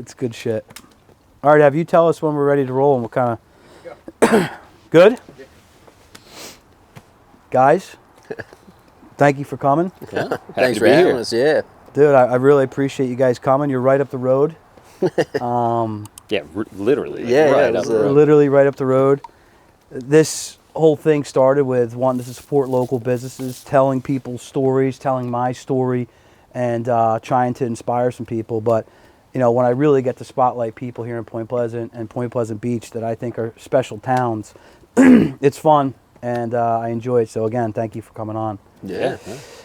It's good shit. All right, have you tell us when we're ready to roll and what kind of... Good? Guys, thank you for coming. Yeah. Thanks for having us, yeah. Dude, I really appreciate you guys coming. You're right up the road. Yeah, literally. Literally right up the road. This whole thing started with wanting to support local businesses, telling people stories, telling my story, and trying to inspire some people. But, you know, when I really get to spotlight people here in Point Pleasant and Point Pleasant Beach that I think are special towns, it's fun, and I enjoy it. So, again, thank you for coming on. Yeah.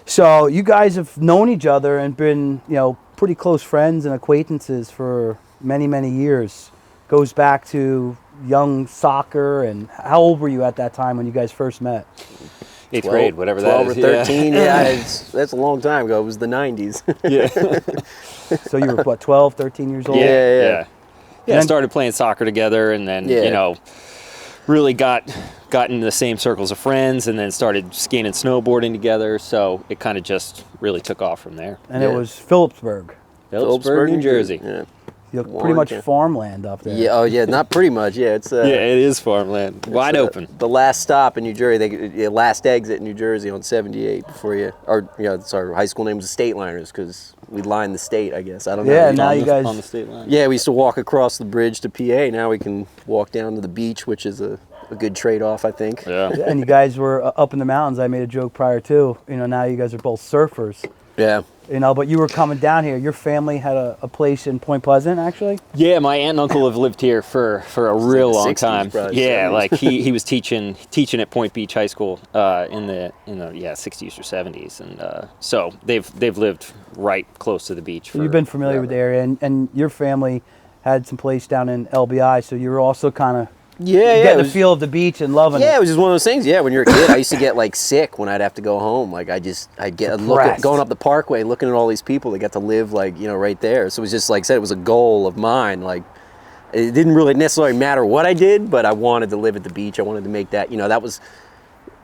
So, you guys have known each other and been, you know, pretty close friends and acquaintances for many, many years. Goes back to young soccer, and how old were you at that time when you guys first met? 8th grade, whatever that is. 12 or 13, yeah, that's a long time ago. It was the 90s. Yeah. So you were, what, 12, 13 years old? Yeah. Yeah, I started playing soccer together, and then, you know, really got in the same circles of friends, and then started skiing and snowboarding together, so it kind of just really took off from there. And it was Phillipsburg, New Jersey. Yeah. You know, pretty much farmland up there. Yeah, not pretty much. Yeah, it's yeah, it is farmland, wide open. The last stop in New Jersey, last exit in New Jersey on 78 before you, or it's our high school name was the State Liners because we lined the state, I guess. I don't know. Yeah, now you guys on the state line. Yeah, we used to walk across the bridge to PA. Now we can walk down to the beach, which is a good trade-off, I think. Yeah. And you guys were up in the mountains. I made a joke prior too. You know, now you guys are both surfers. Yeah. You know, but you were coming down here. Your family had a place in Point Pleasant, actually? Yeah, my aunt and uncle have lived here for a real long 60s, time. probably, Yeah, 70s. like he was teaching at Point Beach High School in the 60s or 70s, and so they've lived right close to the beach. So you've been familiar with the area, and your family had some place down in LBI, so you were also kind of getting the feel of the beach and loving it. Yeah, it was just one of those things. Yeah, when you're a kid, I used to get like sick when I'd have to go home. Like I'd look going up the Parkway and looking at all these people that got to live like, you know, right there. So it was just like I said, it was a goal of mine. Like it didn't really necessarily matter what I did, but I wanted to live at the beach. I wanted to make that, you know, that was,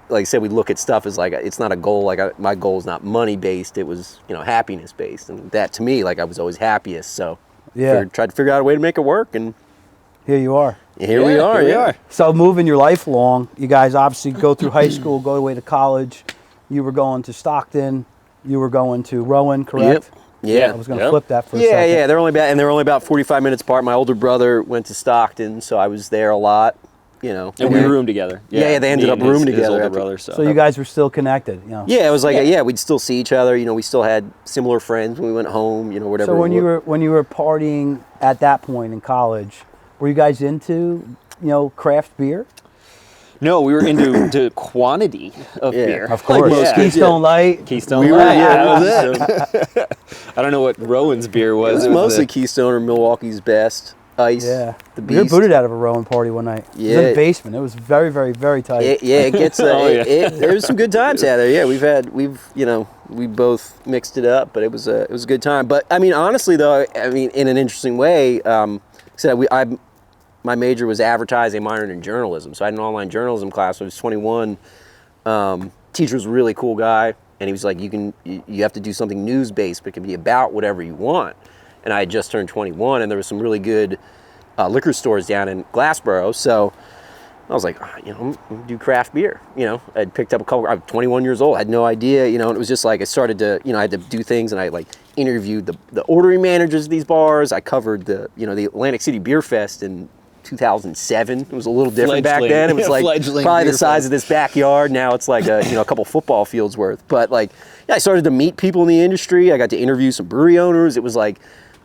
like I said, we look at stuff as like, it's not a goal. Like my goal is not money based. It was, you know, happiness based. And that to me, like I was always happiest. So tried to figure out a way to make it work, and here you are. Here we are. So moving your life along, you guys obviously go through high school, go away to college. You were going to Stockton. You were going to Rowan, correct? Yep. Yeah. I was going to flip that for a second. Yeah. They're only about 45 minutes apart. My older brother went to Stockton, so I was there a lot. You know. And we roomed together. Yeah, they ended up rooming together. His older brother, so you guys were still connected. You know? Yeah, it was like we'd still see each other. You know, we still had similar friends when we went home. You know, whatever. So when you were partying at that point in college, were you guys into, you know, craft beer? No, we were into quantity of beer. Of course. Like Keystone Light. Keystone Light. That was it. I don't know what Rowan's beer was. It was mostly Keystone or Milwaukee's Best. Ice. Yeah. The We were Beast. booted out of a Rowan party one night. Yeah. It was in the basement. It was very, very, very tight. It gets. There's some good times out there. Yeah, we both mixed it up, but it was a good time. But I mean, honestly though, in an interesting way, my major was advertising, minored in journalism. So I had an online journalism class when I was 21. Teacher was a really cool guy, and he was like, you have to do something news based, but it can be about whatever you want. And I had just turned 21, and there was some really good liquor stores down in Glassboro. So I was like, I'm gonna do craft beer. You know, I'd picked up a couple. I was 21 years old. I had no idea. You know, and it was just like I started to, I had to do things, and I like interviewed the ordering managers of these bars. I covered the Atlantic City Beer Fest in 2007. It was a little different back then. It was like probably the size of this backyard. Now it's like a couple football fields worth. But like, I started to meet people in the industry. I got to interview some brewery owners. It was like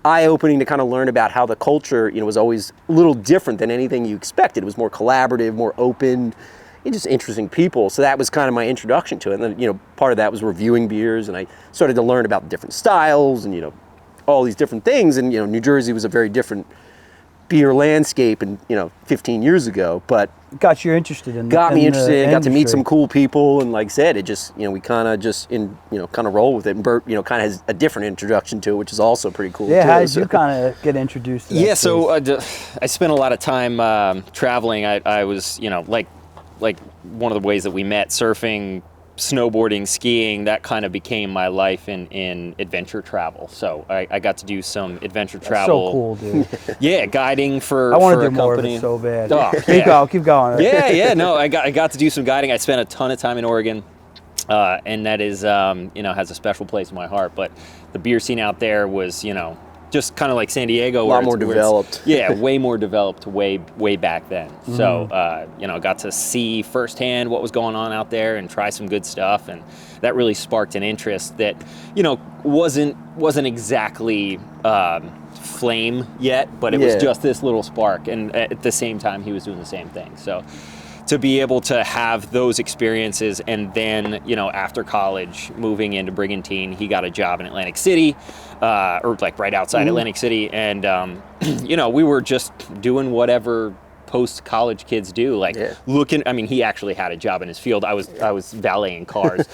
eye-opening to kind of learn about how the culture, was always a little different than anything you expected. It was more collaborative, more open, and just interesting people. So that was kind of my introduction to it. And then, part of that was reviewing beers, and I started to learn about different styles and, all these different things. And, New Jersey was a very different beer landscape and 15 years ago, but got you interested in got me interested, got to meet industry. some cool people, and like I said, it just we kind of just kind of roll with it. And Bert kind of has a different introduction to it, which is also pretty cool. Yeah, too, how did you kind of get introduced to that space? So I spent a lot of time traveling. I was like one of the ways that we met, surfing snowboarding, skiing, that kind of became my life in adventure travel. So I got to do some adventure travel. So cool, dude. Yeah, guiding for I want for to a do more of company. it so bad. Oh, Keep going. Yeah. No, I got to do some guiding. I spent a ton of time in Oregon, and that is has a special place in my heart. But the beer scene out there was just kind of like San Diego, A lot more developed. Yeah, way more developed way back then. So, got to see firsthand what was going on out there and try some good stuff. And that really sparked an interest that, wasn't exactly flame yet, but it was just this little spark. And at the same time, he was doing the same thing. So to be able to have those experiences, and then, after college, moving into Brigantine, he got a job in Atlantic City, or like right outside Atlantic City. And, we were just doing whatever post-college kids do, like he actually had a job in his field. I was valeting cars,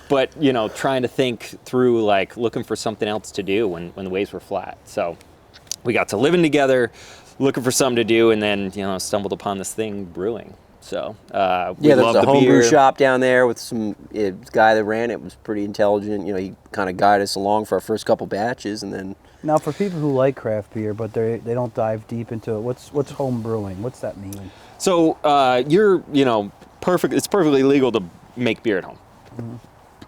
but, trying to think through, like, looking for something else to do when the waves were flat. So we got to living together, looking for something to do, and then, stumbled upon this thing, brewing. So there's a homebrew shop down there with some guy that ran it was pretty intelligent. He kind of guided us along for our first couple batches, and then. Now, for people who like craft beer, but they don't dive deep into it, what's home brewing? What's that mean? So you're perfect. It's perfectly legal to make beer at home. Mm-hmm.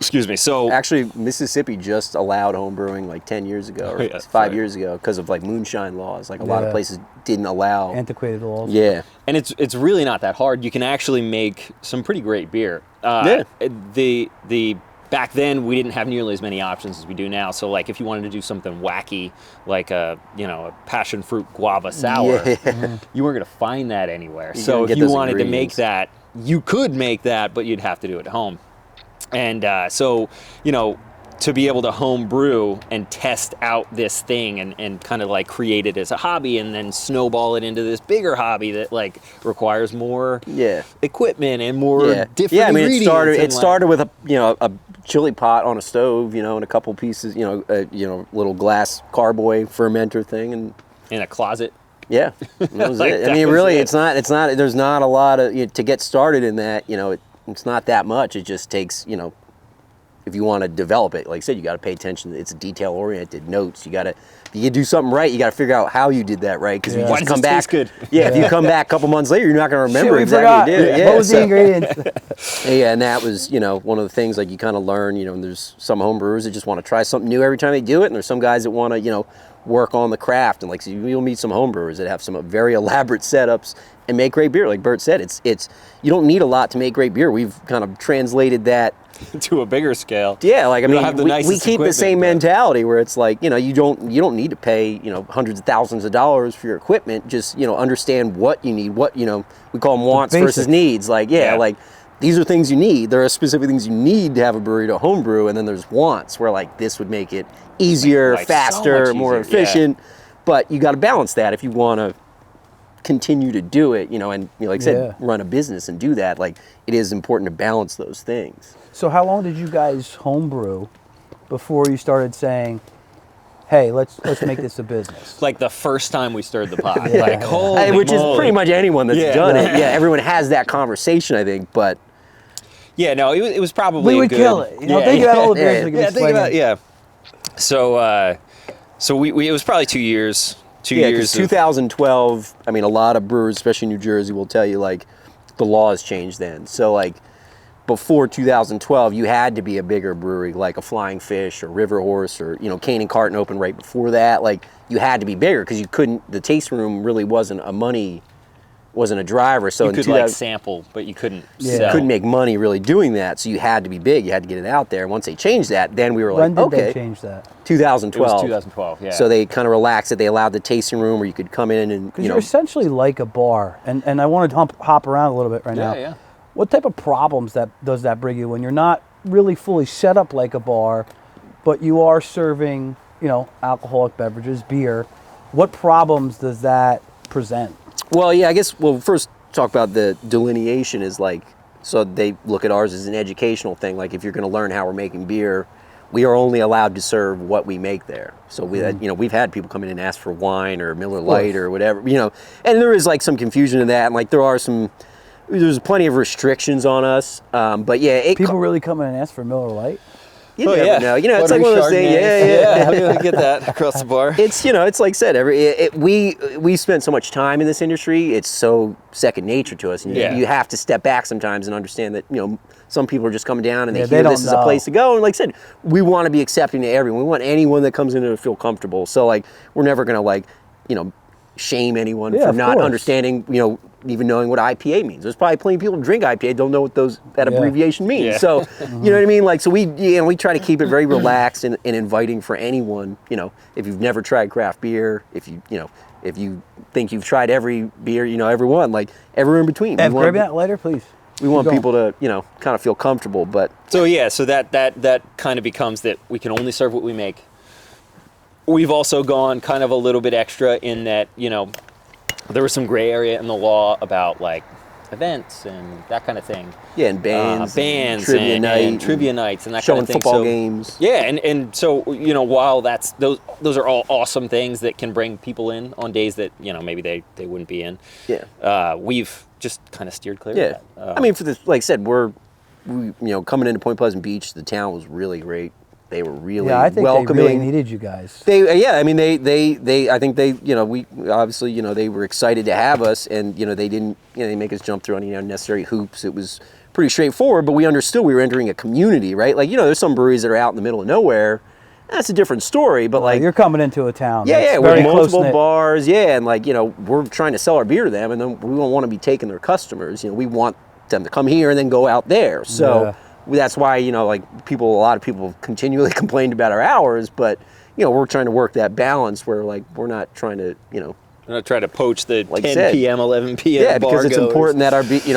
Excuse me. So actually, Mississippi just allowed home brewing like 10 years ago, or 5 years ago, because of like moonshine laws. Like a lot of places didn't allow antiquated laws. Yeah, and it's really not that hard. You can actually make some pretty great beer. The back then we didn't have nearly as many options as we do now. So like if you wanted to do something wacky, like a passion fruit guava sour, you weren't going to find that anywhere. So if you wanted to make that, you could make that, but you'd have to do it at home. And to be able to home brew and test out this thing and kind of like create it as a hobby and then snowball it into this bigger hobby that like requires more equipment and more different ingredients. It started with a chili pot on a stove, and a couple pieces, little glass carboy fermenter thing, and in a closet. Yeah, that was it. I mean, really, it's not. There's not a lot of to get started in that. It's not that much. It just takes, if you want to develop it, like I said, you got to pay attention. It's detail-oriented notes. If you do something right, you got to figure out how you did that right. Because if you just come back, if you come back a couple months later, you're not going to remember exactly what you did. What was the ingredients? And that was, one of the things like you kind of learn. And there's some home brewers that just want to try something new every time they do it, and there's some guys that want to, work on the craft. And like so you'll meet some home brewers that have some very elaborate setups and make great beer. Like Bert said, it's you don't need a lot to make great beer. We've kind of translated that to a bigger scale. Yeah, like we keep the same mentality where it's like, you don't need to pay, hundreds of thousands of dollars for your equipment. Just, understand what you need, what, we call them wants versus needs. Like, like these are things you need. There are specific things you need to have a brewery to home brew, and then there's wants where like this would make it easier, faster, so more efficient. Yeah. But you got to balance that if you want to continue to do it, and like I said, run a business and do that. Like it is important to balance those things. So how long did you guys homebrew before you started saying, hey, let's make this a business? Like the first time we stirred the pot. Like, holy which moly. Is pretty much anyone that's done it. Yeah, everyone has that conversation, I think, but... Yeah, no, it was probably we would kill it. Think about all the beers. Think about So we it was probably 2 years. 2 years. 2012, I mean, a lot of brewers, especially in New Jersey, will tell you, like, the laws changed then. So, like, before 2012, you had to be a bigger brewery, like a Flying Fish or River Horse or, Cane and Carton opened right before that. Like, you had to be bigger because you couldn't, the tasting room really wasn't a driver. So you could like sample, but you couldn't sell. You couldn't make money really doing that. So you had to be big. You had to get it out there. And once they changed that, then we were like, when did they change that? 2012. It was 2012, yeah. So they kind of relaxed it. They allowed the tasting room where you could come in and, Because you're essentially like a bar. And I want to hop around a little bit right now. Yeah. What type of problems does that bring you when you're not really fully set up like a bar, but you are serving, alcoholic beverages, beer? What problems does that present? Well, yeah, I guess we'll first talk about the delineation is like, so they look at ours as an educational thing. Like if you're going to learn how we're making beer, we are only allowed to serve what we make there. So we've had people come in and ask for wine or Miller Lite or whatever, and there is like some confusion in that. And like there are some there's plenty of restrictions on us. But yeah, People really come in and ask for Miller Lite. you never know. You know, it's like one of those things. How do you get that across the bar? It's, it's like I said, we spent so much time in this industry. It's so second nature to us, and you have to step back sometimes and understand that some people are just coming down and they hear this is a place to go. And like I said, we want to be accepting to everyone. We want anyone that comes in to feel comfortable. So like we're never gonna shame anyone for not understanding, even knowing what IPA means. There's probably plenty of people who drink IPA don't know what that abbreviation means. Yeah. So, you know what I mean? Like, so we try to keep it very relaxed and inviting for anyone. If you've never tried craft beer, if you think you've tried every beer, everyone, like everywhere in between. Grab that later, please. We want people to, kind of feel comfortable, but. So that kind of becomes that we can only serve what we make. We've also gone kind of a little bit extra in that, there was some gray area in the law about like events and that kind of thing. Yeah, and bands trivia nights and that showing kind of thing. Football games. Yeah, and so while those are all awesome things that can bring people in on days that maybe they wouldn't be in. Yeah. We've just kind of steered clear of that. I mean, for like I said, we coming into Point Pleasant Beach, the town was really great. They were really I think welcoming. they really needed you guys. They I think they we obviously they were excited to have us, and they didn't they make us jump through any unnecessary hoops. It was pretty straightforward, but we understood we were entering a community, right? Like there's some breweries that are out in the middle of nowhere. That's a different story, but like you're coming into a town. Yeah, with multiple bars, and like we're trying to sell our beer to them, and then we don't want to be taking their customers. We want them to come here and then go out there. So. Yeah. That's why, a lot of people continually complained about our hours, but, we're trying to work that balance where, like, we're not trying to, We're not trying to poach the like 10 p.m., 11 p.m. Yeah, because bar it's goers. important that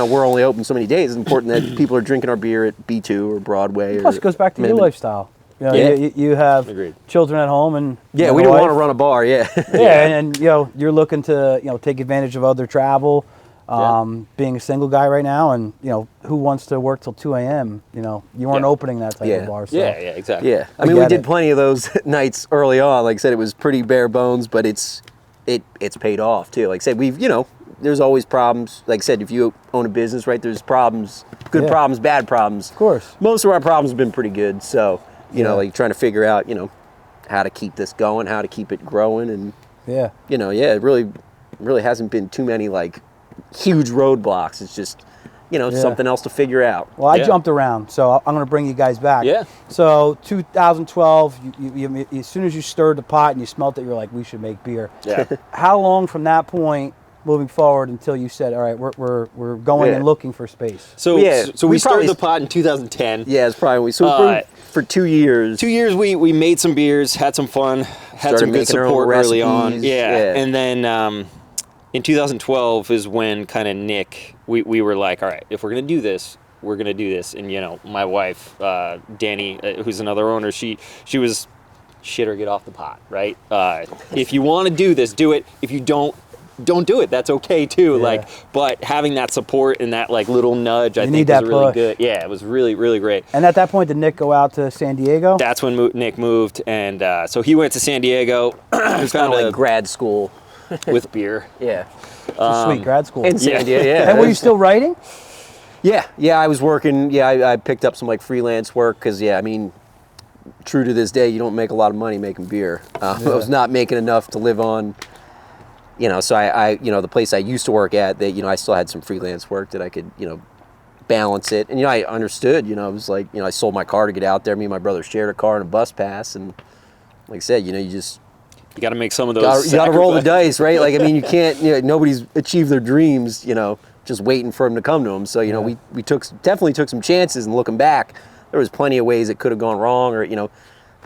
we're only open so many days. It's important that people are drinking our beer at B2 or Broadway. Plus, it goes back to your lifestyle. You have children at home, and we don't want to run a bar. and you're looking to take advantage of other travel. Being a single guy right now, and who wants to work till 2 a.m. You weren't opening that type of bar. So. Yeah, exactly. Yeah, I mean, we did plenty of those nights early on. Like I said, it was pretty bare bones, but it's paid off too. Like I said, we've there's always problems. Like I said, if you own a business, right, there's problems, good problems, bad problems. Of course. Most of our problems have been pretty good. So like trying to figure out how to keep this going, how to keep it growing, and it really hasn't been too many like huge roadblocks. It's just something else to figure out. Well, I jumped around, so I'm going to bring you guys back. Yeah. So 2012, you as soon as you stirred the pot and you smelt it, you were like, we should make beer. Yeah. How long from that point moving forward until you said, all right, we're going and looking for space? So we started the pot in 2010. Yeah, it's probably for 2 years. 2 years we made some beers, had some fun, had some good support early on. Yeah. And then in 2012 is when kind of Nick, we were like, all right, if we're going to do this, we're going to do this. And, my wife, Danny, who's another owner, she was shit or get off the pot, right? If you want to do this, do it. If you don't do it. That's okay too. Yeah. But having that support and that like little nudge, I think was really good. Yeah, it was really, really great. And at that point, did Nick go out to San Diego? That's when Nick moved. And so he went to San Diego. It was kind of like grad school. With beer. Yeah. Sweet grad school. In San Diego, yeah. And were you still writing? Yeah, I was working. Yeah, I picked up some like freelance work because, I mean, true to this day, you don't make a lot of money making beer. I was not making enough to live on, so I the place I used to work at, I still had some freelance work that I could, balance it. And, I understood, it was like, I sold my car to get out there. Me and my brother shared a car and a bus pass. And like I said, you got to make some of those. You got to roll the dice, right? Like, I mean, you can't. Nobody's achieved their dreams, just waiting for them to come to them. So, we definitely took some chances. And looking back, there was plenty of ways it could have gone wrong, or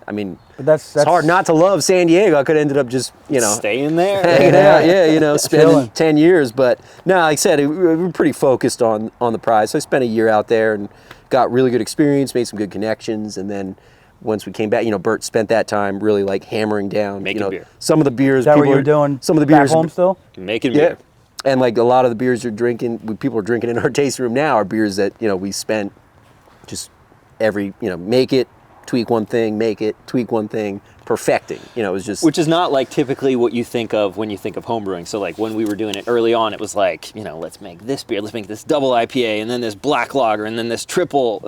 I mean, but that's it's hard not to love San Diego. I could have ended up just staying there, hanging out, spending 10 years. But no, like I said, we were pretty focused on the prize. So I spent a year out there and got really good experience, made some good connections, and then. Once we came back, Bert spent that time really like hammering down, making beer. Some of the beers. Is that what you're doing? Some of the beers back home still making beer. And like a lot of the beers you're drinking, people are drinking in our tasting room now are beers that we spent just every make it, tweak one thing, make it, tweak one thing, perfecting. You know, it was just... Which is not like typically what you think of when you think of homebrewing. So like when we were doing it early on, it was like, you know, let's make this beer, let's make this double IPA, and then this black lager, and then this triple,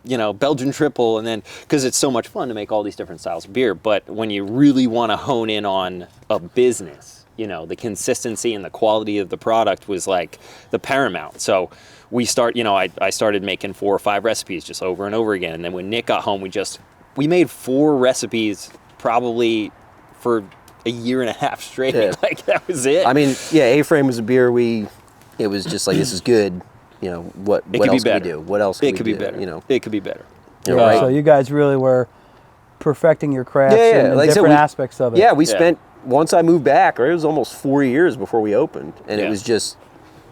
you know, Belgian triple, and then, because it's so much fun to make all these different styles of beer. But when you really want to hone in on a business, you know, the consistency and the quality of the product was like the paramount. So we I started making 4 or 5 recipes just over and over again. And then when Nick got home, we made 4 recipes probably for a year and a half straight. Yeah. Like that was it. I mean, yeah, A-Frame was a beer it was just like, this is good. You know, what else can we do? What else can we do? It could be better. You know, it could be better. You know, right? So you guys really were perfecting your crafts and like different aspects of it. Yeah, we spent, once I moved back, right, it was almost 4 years before we opened. And it was just,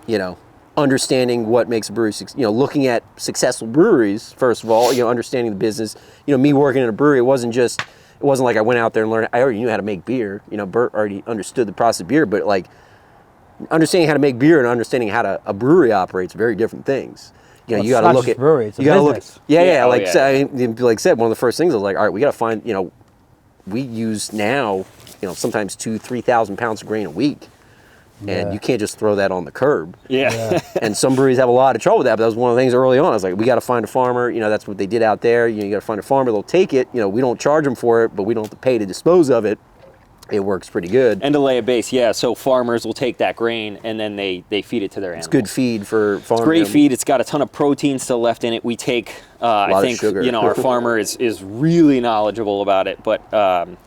you know, understanding what makes a brewery, you know, looking at successful breweries, first of all, you know, understanding the business. You know, me working in a brewery, it wasn't like I went out there and learned, I already knew how to make beer. You know, Bert already understood the process of beer, but like understanding how to make beer and understanding how a brewery operates are very different things. You know, you got to look at brewery, it's a you got to business. look, like I said, one of the first things I was like, all right, we got to find, you know, we use now, you know, sometimes 2,000-3,000 pounds of grain a week. And you can't just throw that on the curb. Yeah. And some breweries have a lot of trouble with that, but that was one of the things early on. I was like, we got to find a farmer. You know, that's what they did out there. You know, you got to find a farmer. They'll take it. You know, we don't charge them for it, but we don't have to pay to dispose of it. It works pretty good. And to lay a base, so farmers will take that grain and then they feed it to their animals. It's good feed for farmers. It's great feed. It's got a ton of protein still left in it. We take, I think, sugar. you know, our farmer is really knowledgeable about it, but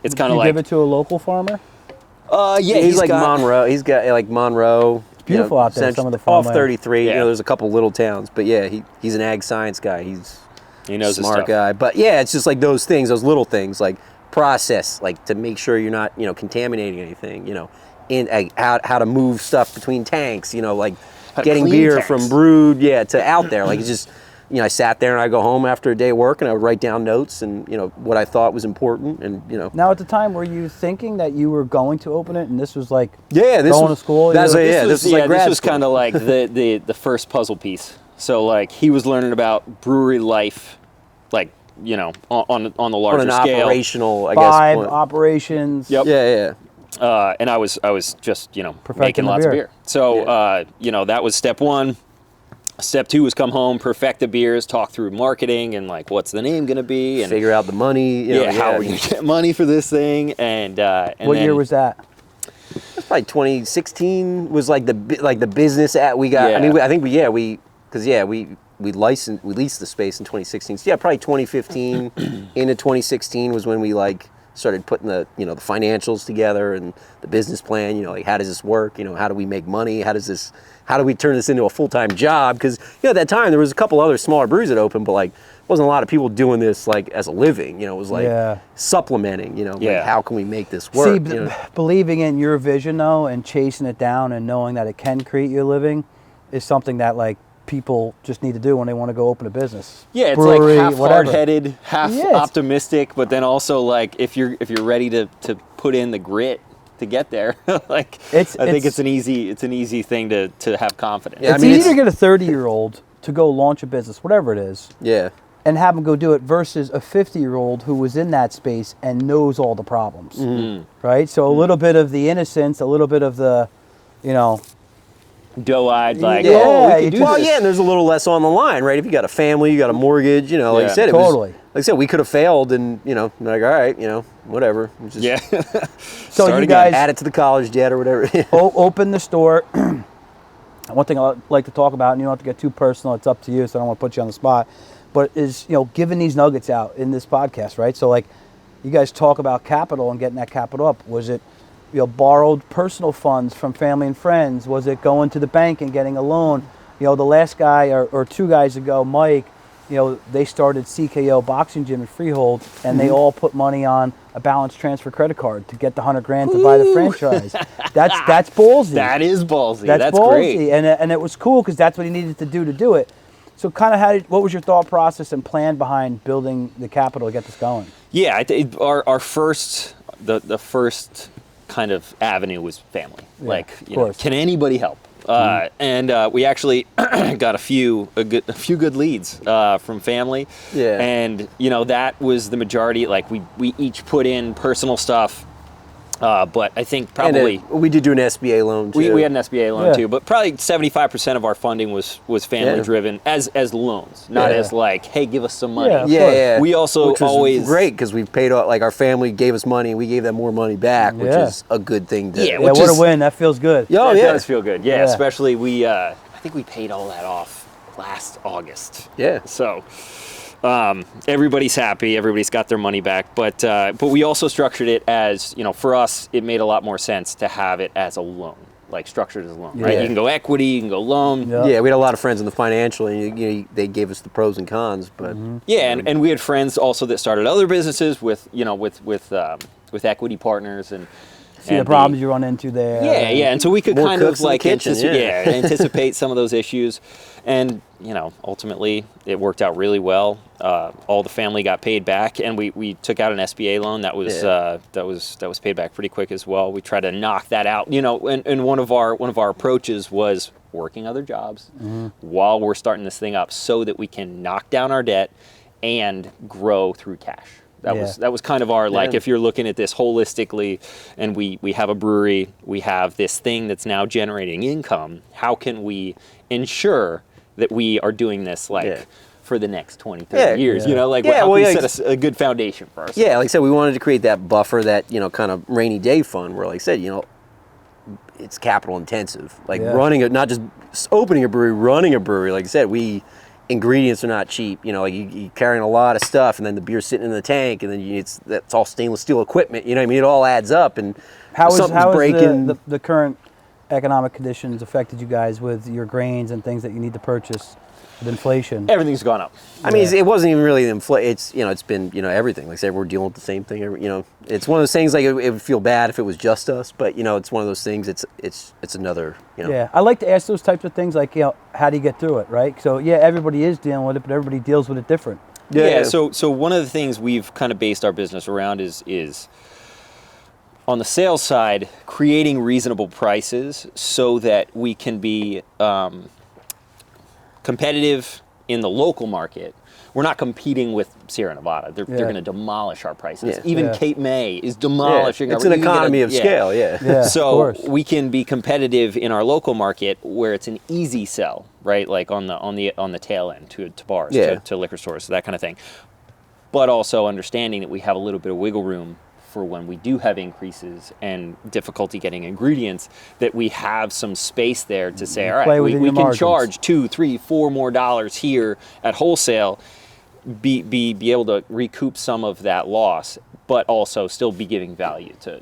it's kind of like... Give it to a local farmer? He's like Monroe. He's got like Monroe. It's beautiful out there, some of the off farmland. 33. You know, there's a couple little towns, but yeah, he's an ag science guy. He knows a smart guy. But yeah, it's just like those things, those little things, like process, like to make sure you're not, you know, contaminating anything. You know, how to move stuff between tanks. You know, like getting beer tanks. from brewed, to out there. Like it's just. You know, I sat there and I go home after a day of work and I would write down notes and, you know, what I thought was important and, you know. Now, at the time, were you thinking that you were going to open it and this was like this going to school? This was like grad this was school. kind of like the first puzzle piece. So, like, he was learning about brewery life, like, you know, on the larger on an scale. Operational, I Five guess. operations. Yep. Yeah. And I was just, you know, Perfecting making the lots beer. of beer. So, you know, that was step 1. Step 2 was come home, perfect the beers, talk through marketing and like what's the name going to be, and figure out the money. You know, how are we going to get money for this thing? And what year was that? That's probably 2016 was like the business we got. Yeah. I mean, I think we leased the space in 2016. So yeah, probably 2015 into 2016 was when we like started putting the financials together and the business plan. You know, like how does this work? You know, how do we make money? How do we turn this into a full-time job? Because, you know, at that time, there was a couple other smaller breweries that opened, but, like, wasn't a lot of people doing this, like, as a living. You know, it was, like, supplementing, you know. Like, how can we make this work? See, believing in your vision, though, and chasing it down and knowing that it can create your living is something that, like, people just need to do when they want to go open a business. Yeah, it's Brewery, like half whatever. hard-headed, half optimistic, but then also, like, if you're ready to put in the grit to get there, like I think it's an easy thing to have confidence. Yeah, it's easy to get a 30-year-old to go launch a business, whatever it is. Yeah. And have them go do it versus a 50-year-old who was in that space and knows all the problems. Mm-hmm. Right? So a little bit of the innocence, a little bit of the, you know, doe-eyed, like, we can do well, this. yeah, and there's a little less on the line, right? If you got a family, you got a mortgage, you know, like I said, totally. Like I said, we could have failed, and you know, like all right, you know, whatever. Just So you guys add it to the college debt or whatever. open the store. One thing I like to talk about, and you don't have to get too personal. It's up to you, so I don't want to put you on the spot. But is giving these nuggets out in this podcast, right? So like, you guys talk about capital and getting that capital up. Was it borrowed personal funds from family and friends? Was it going to the bank and getting a loan? The last guy or 2 guys ago, Mike. They started CKO Boxing Gym in Freehold, and they all put money on a balance transfer credit card to get the $100,000 to buy the franchise. That's ballsy. That is ballsy. That's ballsy. Great. And it was cool because that's what he needed to do it. So kind of what was your thought process and plan behind building the capital to get this going? Yeah, our first the first kind of avenue was family. Yeah, like, can anybody help? And we actually got a few good leads from family. Yeah. And that was the majority. Like we each put in personal stuff. But I think probably we did do an SBA loan too. We had an SBA loan too, but probably 75% of our funding was family driven as loans, not as like, hey, give us some money. Yeah. We also which was always great because we paid off, like our family gave us money and we gave them more money back, which is a good thing to Yeah, what a win. That feels good. Oh, It yeah. does feel good. Yeah, especially I think we paid all that off last August. Yeah. So everybody's happy. Everybody's got their money back. But we also structured it as, for us, it made a lot more sense to have it as a loan, like structured as a loan, right? You can go equity, you can go loan. Yeah, we had a lot of friends in the financial, and they gave us the pros and cons. But and we had friends also that started other businesses with equity partners and. See the problems you run into there. Yeah, and so we could More kind of cooks in the like kitchen, anticipate some of those issues, and ultimately it worked out really well. All the family got paid back, and we took out an SBA loan that was paid back pretty quick as well. We tried to knock that out, and one of our approaches was working other jobs while we're starting this thing up, so that we can knock down our debt and grow through cash. That was kind of our, like, if you're looking at this holistically, and we have a brewery, we have this thing that's now generating income, how can we ensure that we are doing this for the next 20, 30 years? How can we set a good foundation for ourselves? Yeah, like I said, we wanted to create that buffer, that kind of rainy day fund, where, like I said, it's capital intensive. Like running not just opening a brewery, running a brewery. Like I said, ingredients are not cheap. You're carrying a lot of stuff, and then the beer's sitting in the tank, and then that's all stainless steel equipment. It all adds up. And how is breaking. The current economic conditions affected you guys with your grains and things that you need to purchase with inflation? Everything's gone up. I mean, it wasn't even really inflation. It's been everything. Like I said, we're dealing with the same thing. It's one of those things. Like it would feel bad if it was just us, but it's one of those things. It's another. Yeah, I like to ask those types of things, like how do you get through it, right? So everybody is dealing with it, but everybody deals with it different. Yeah. So one of the things we've kind of based our business around is on the sales side, creating reasonable prices so that we can be competitive in the local market. We're not competing with Sierra Nevada. They're going to demolish our prices. Yeah. Even Cape May is demolishing. It's an economy of scale. Yeah. So we can be competitive in our local market where it's an easy sell, right? Like on the tail end to bars, to liquor stores, that kind of thing. But also understanding that we have a little bit of wiggle room for when we do have increases and difficulty getting ingredients, that we have some space there to say, all right, we can margins. charge $2, $3, $4 more here at wholesale, be able to recoup some of that loss, but also still be giving value to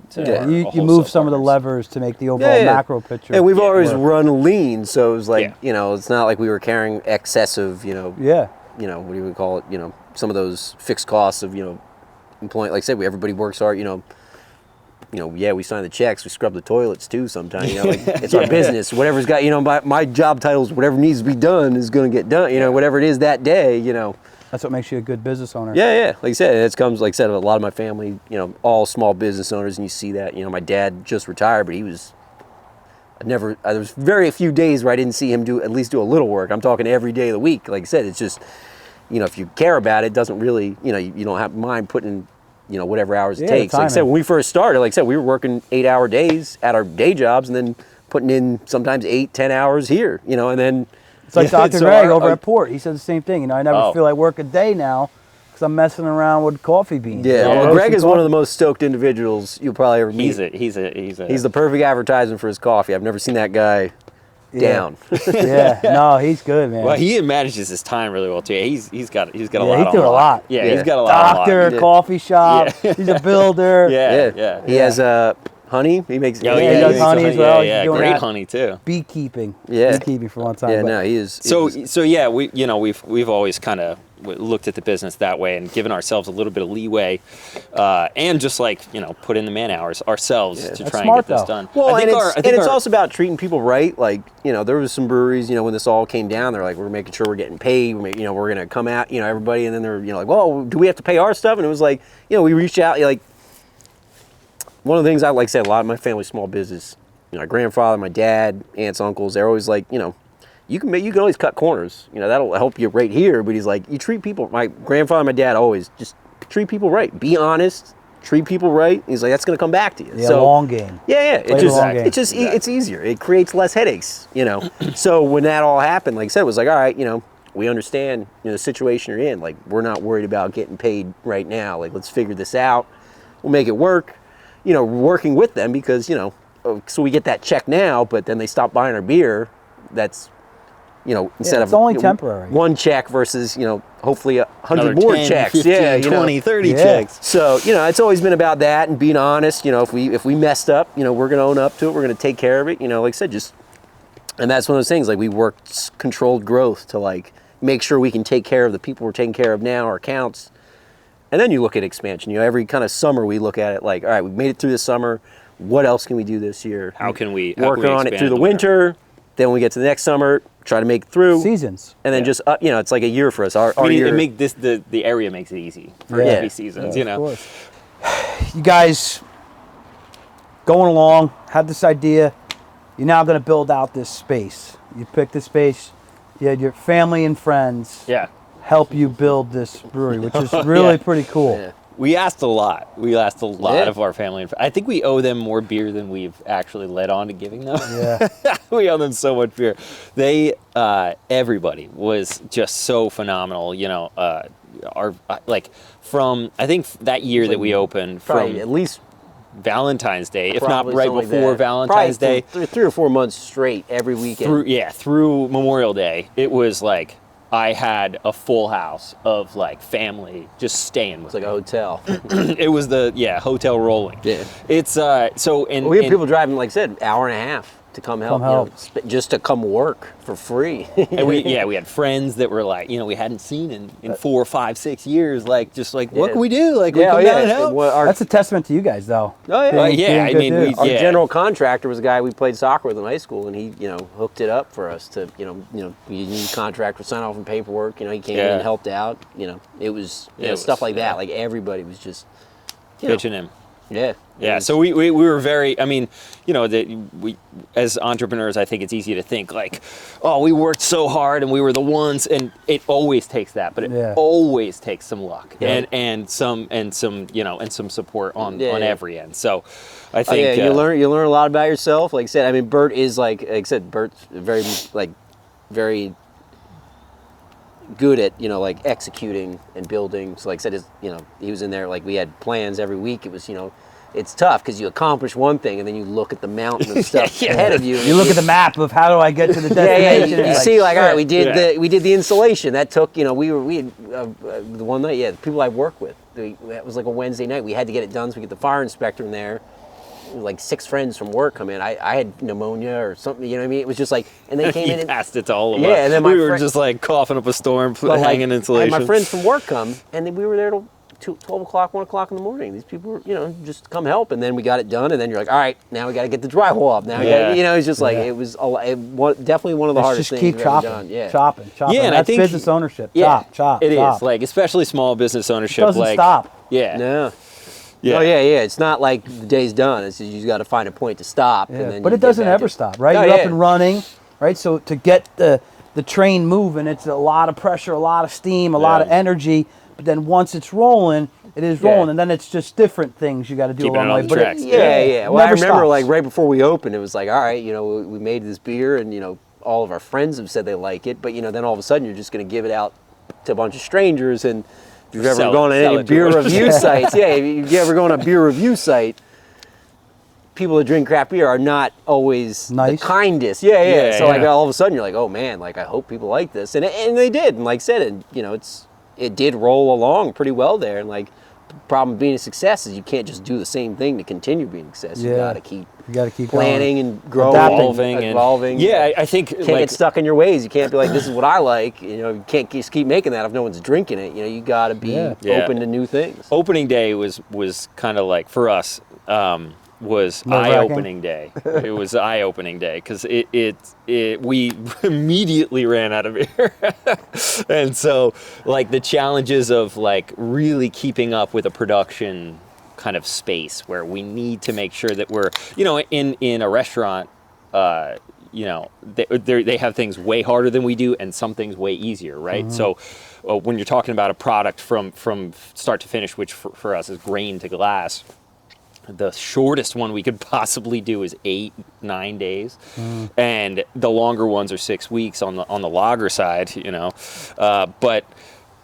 you move some of the levers to make the overall macro picture. And we've always run lean, so it was like it's not like we were carrying excessive what do you call it, some of those fixed costs of employing. Like I said, everybody works hard. We sign the checks, we scrub the toilets too sometimes. It's our business. Whatever's got, my job title is whatever needs to be done is going to get done. Whatever it is that day. That's what makes you a good business owner. Yeah. Like I said, it comes. Like I said, a lot of my family, all small business owners, and you see that. My dad just retired, but he was. There was very few days where I didn't see him at least do a little work. I'm talking every day of the week. Like I said, it's just. If you care about it, doesn't really, you don't have mind putting in, whatever hours it takes. Like I said, when we first started, like I said, we were working 8-hour days at our day jobs and then putting in sometimes 8-10 hours here, and then. It's like Dr. Greg over at Port. He said the same thing. I never feel like work a day now because I'm messing around with coffee beans. Yeah, well, Greg is one of the most stoked individuals you'll probably ever meet. He's the perfect advertisement for his coffee. I've never seen that guy. Down. No, he's good, man. Well, he manages his time really well too. He's got a lot. He's doing a lot. Yeah, he's got a lot. Doctor, coffee shop. He's a builder. Yeah. He has honey. He makes. He does honey as well. Yeah, great honey too. Beekeeping. Yeah, beekeeping for one time. Yeah, no, he is. So yeah, we've always kind of looked at the business that way and given ourselves a little bit of leeway, and just put in the man hours ourselves to try and get this done. Well, it's also about treating people right. Like there was some breweries, when this all came down, they're like, we're making sure we're getting paid. We're going to come out, everybody, and then they're like, well, do we have to pay our stuff? And it was like, we reached out, like one of the things I said, a lot of my family's small business. my grandfather, my dad, aunts, uncles, they're always like, you can always cut corners. That'll help you right here. But he's like, you treat people. My grandfather, my dad always just treat people right. Be honest. Treat people right. He's like, that's going to come back to you. Yeah, long game. Yeah. It's It's easier. It creates less headaches. So when that all happened, like I said, it was like, all right, we understand the situation you're in. Like, we're not worried about getting paid right now. Like, let's figure this out. We'll make it work. Working with them because so we get that check now, but then they stop buying our beer. That's instead it's of only temporary. One check versus hopefully 100 Another more 10, checks. 15, 20, 30 checks. So it's always been about that and being honest. If we messed up, we're going to own up to it. We're going to take care of it. Like I said, and that's one of those things. Like, we worked controlled growth to like make sure we can take care of the people we're taking care of now, our accounts. And then you look at expansion. Every kind of summer we look at it like, all right, we made it through the summer. What else can we do this year? How can we work on it through the winter? Then when we get to the next summer, try to make it through seasons, and then just it's like a year for us. Our year. The area makes it easy for it to be seasons. Of course. You guys going along, had this idea. You're now going to build out this space. You picked the space. You had your family and friends help you build this brewery, which is really pretty cool. Yeah. We asked a lot. Of our family. I think we owe them more beer than we've actually led on to giving them. Yeah. We owe them so much beer. They, everybody was just so phenomenal. From I think that year that we opened, probably from at least Valentine's Day, if not probably right something before like that. Valentine's Day, Probably 3 or 4 months straight every weekend. through Memorial Day, it was like I had a full house of like family just staying with It's like a hotel. It was the hotel rolling. Yeah. It's We had people driving, like I said, hour and a half to come help. Just to come work for free. And we had friends that were like, we hadn't seen in 4, 5, 6 years. Like, just like, what can we do? Like, we come down and help. That's a testament to you guys, though. Oh yeah. Our Our general contractor was a guy we played soccer with in high school, and he, hooked it up for us to, we need contract, sign off on paperwork. He came in and helped out. It was stuff like that. Like, everybody was just pitching him. Yeah. Yeah, so we were very, we as entrepreneurs, I think it's easy to think like, oh, we worked so hard and we were the ones, and it always takes that, but it always takes some luck and some support on every end. So I think you learn a lot about yourself. Like I said, Bert is Bert's very good at executing and building. So like I said, he was in there, like we had plans every week. It was it's tough because you accomplish one thing and then you look at the mountain of stuff ahead of you. You look at the map of how do I get to the destination. You see, all right, we did the installation. That took we had the one night. The people I work with. That was like a Wednesday night. We had to get it done so we get the fire inspector in there. Like 6 friends from work come in. I had pneumonia or something. You know what I mean? It was just like, and they came in and passed it to all of us. And then we were just like coughing up a storm, hanging insulation. And my friends from work come, and then we were there till 12 o'clock, 1 o'clock in the morning. These people were, just come help, and then we got it done, and then you're like, all right, now we got to get the drywall up. Now, it's just like, it was definitely one of the hardest things we've ever done. Chopping. Yeah, and that's I think business ownership. Chop. It is, like, especially small business ownership. It doesn't stop. Yeah. No. Yeah. Oh yeah. It's not like the day's done. It's just, you got to find a point to stop. Yeah. And then But it doesn't ever stop, right? You're up and running, right? So to get the train moving, it's a lot of pressure, a lot of steam, a lot of energy. But then once it's rolling, it is rolling, and then it's just different things you got to do Keeping along the way. But tracks. Well, I remember like right before we opened, it was like, all right, we made this beer, and all of our friends have said they like it, but then all of a sudden you're just going to give it out to a bunch of strangers. And if you've ever gone to any beer review sites, if you ever go on a beer review site, people that drink craft beer are not always nice. The kindest. So like all of a sudden you're like, oh man, like I hope people like this, and they did. And like I said, and it did roll along pretty well there. And like, the problem being a success is you can't just do the same thing to continue being a success. You got to keep going. planning and growing, evolving. Yeah, I think can't get stuck in your ways. You can't be like, this is what I like. You can't just keep making that if no one's drinking it. You got to be open to new things. Opening day was kind of like, for us, was eye-opening day. It was eye-opening day because we immediately ran out of beer. And so like the challenges of like really keeping up with a production kind of space where we need to make sure that we're, you know, in a restaurant, you know, they have things way harder than we do and some things way easier, right? So when you're talking about a product from start to finish, which for us is grain to glass, the shortest one we could possibly do is 8-9 days, and the longer ones are 6 weeks on the lager side, you know. But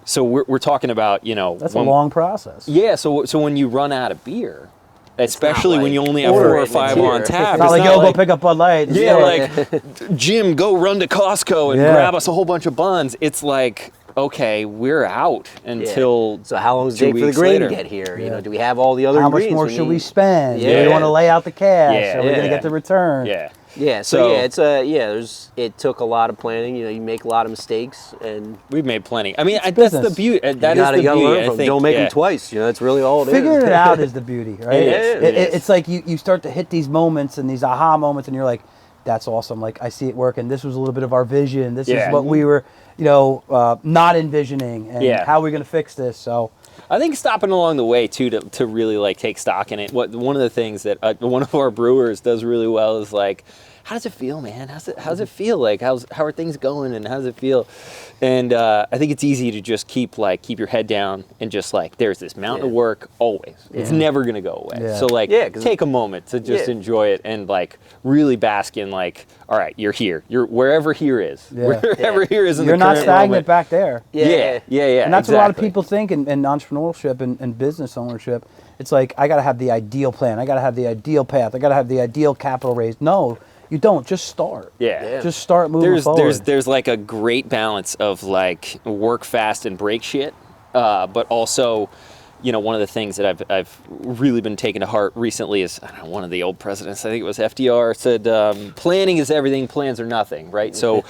so we're talking about, you know, That's a long process. Yeah. So when you run out of beer, especially when like you only have 4 or ordering 5 beer. on tap, It's not like, yo, go pick up Bud Light. yeah, like Jim, go run to Costco and grab us a whole bunch of buns. It's like, okay, we're out until So how long does it take for the grain to get here? You know, do we have all the other How much ingredients more we should need? we spend? Yeah. Do we want to lay out the cash? Yeah. Are we going to get the return? Yeah. Yeah, so yeah, it's it took a lot of planning. You know, you make a lot of mistakes, and We've made plenty. I mean, that's business. the beauty. That you is the gotta beauty. learn I from. think, Don't make yeah. them twice. You know, that's really all it is. Figuring it out is the beauty, right? It is. It's like you start to hit these moments and these aha moments, and you're like, that's awesome. Like, I see it working. This was a little bit of our vision. This is what we were, you know, not envisioning, and how are we going to fix this? So I think stopping along the way too to really like take stock in it. One of the things that one of our brewers does really well is like, how does it feel, man? How's it feel? Like, how are things going, and how does it feel? And I think it's easy to just keep your head down and just like, there's this mountain of work always. It's never gonna go away. Yeah. So like, take a moment to just enjoy it and like really bask in like, all right, you're here. You're wherever here is. Wherever here is in you're the not current stagnant moment. back there. Yeah. And that's what a lot of people think in entrepreneurship and business ownership. It's like, I got to have the ideal plan. I got to have the ideal path. I got to have the ideal capital raise. No, you don't. Just start. Yeah. Just start moving forward. There's like a great balance of like work fast and break shit, but also, you know, one of the things that I've really been taking to heart recently is, I don't know, one of the old presidents, I think it was FDR, said, planning is everything, plans are nothing, right? So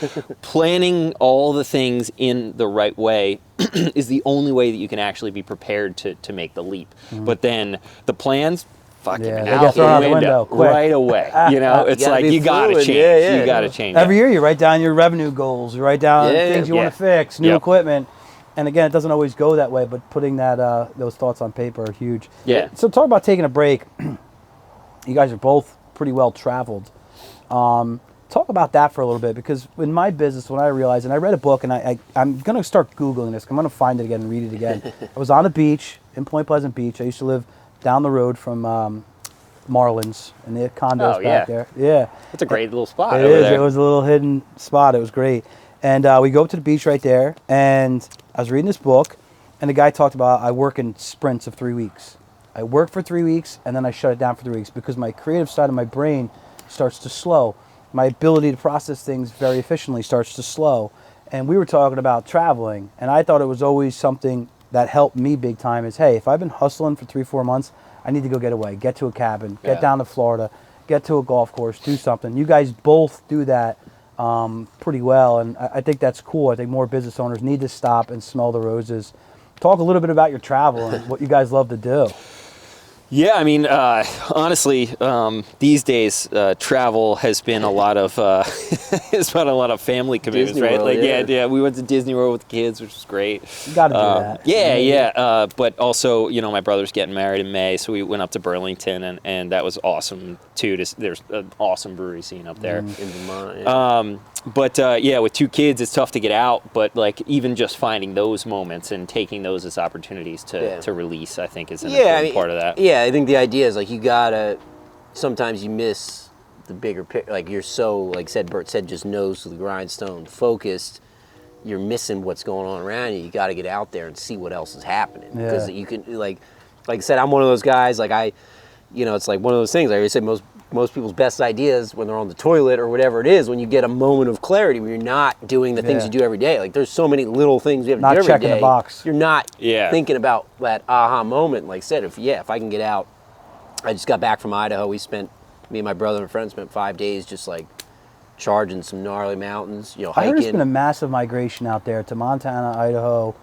planning all the things in the right way is the only way that you can actually be prepared to make the leap. But then the plans, fucking they out get thrown out the the window quick. right away. You know, it's like, you gotta fluid. change. You gotta change. Every year you write down your revenue goals. You write down things you want to fix, new equipment. And again, it doesn't always go that way, but putting that those thoughts on paper are huge. Yeah. So talk about taking a break. You guys are both pretty well traveled. Talk about that for a little bit, because in my business, when I realized, and I read a book, and I'm going to start Googling this. I'm going to find it again and read it again. I was on a beach in Point Pleasant Beach. I used to live down the road from Marlins and the condos back there. Yeah. It's a great little spot It over is. there. It was a little hidden spot. It was great. And we go up to the beach right there, and I was reading this book, and the guy talked about, I work in sprints of 3 weeks. I work for 3 weeks, and then I shut it down for 3 weeks, because my creative side of my brain starts to slow. My ability to process things very efficiently starts to slow. And we were talking about traveling, and I thought it was always something that helped me big time is, hey, if I've been hustling for 3-4 months, I need to go get away, get to a cabin, get down to Florida, get to a golf course, do something. You guys both do that pretty well, and I think that's cool. I think more business owners need to stop and smell the roses. Talk a little bit about your travel and what you guys love to do. Yeah, I mean, honestly, these days travel has been a lot of it's been a lot of family commitments, Disney right? World, Like, yeah, we went to Disney World with the kids, which was great. You got to do that. Yeah. But also, you know, my brother's getting married in May, so we went up to Burlington, and that was awesome too. There's an awesome brewery scene up there. in Vermont. Yeah. But yeah, with 2 kids, it's tough to get out. But like, even just finding those moments and taking those as opportunities to release, I think is an important part of that. Yeah, I think the idea is like, you gotta. Sometimes you miss the bigger picture. Like, you're so, like Bert said, just nose to the grindstone, focused. You're missing what's going on around you. You got to get out there and see what else is happening, because you can, like I said, I'm one of those guys. Like, it's like one of those things. Like I said, most people's best ideas when they're on the toilet or whatever it is, when you get a moment of clarity, when you're not doing the things you do every day. Like, there's so many little things you have to do every day. Not checking the box. You're not thinking about that aha moment. Like I said, if I can get out. I just got back from Idaho. Me and my brother and friend spent 5 days just like charging some gnarly mountains, hiking. I heard there's been a massive migration out there to Montana, Idaho,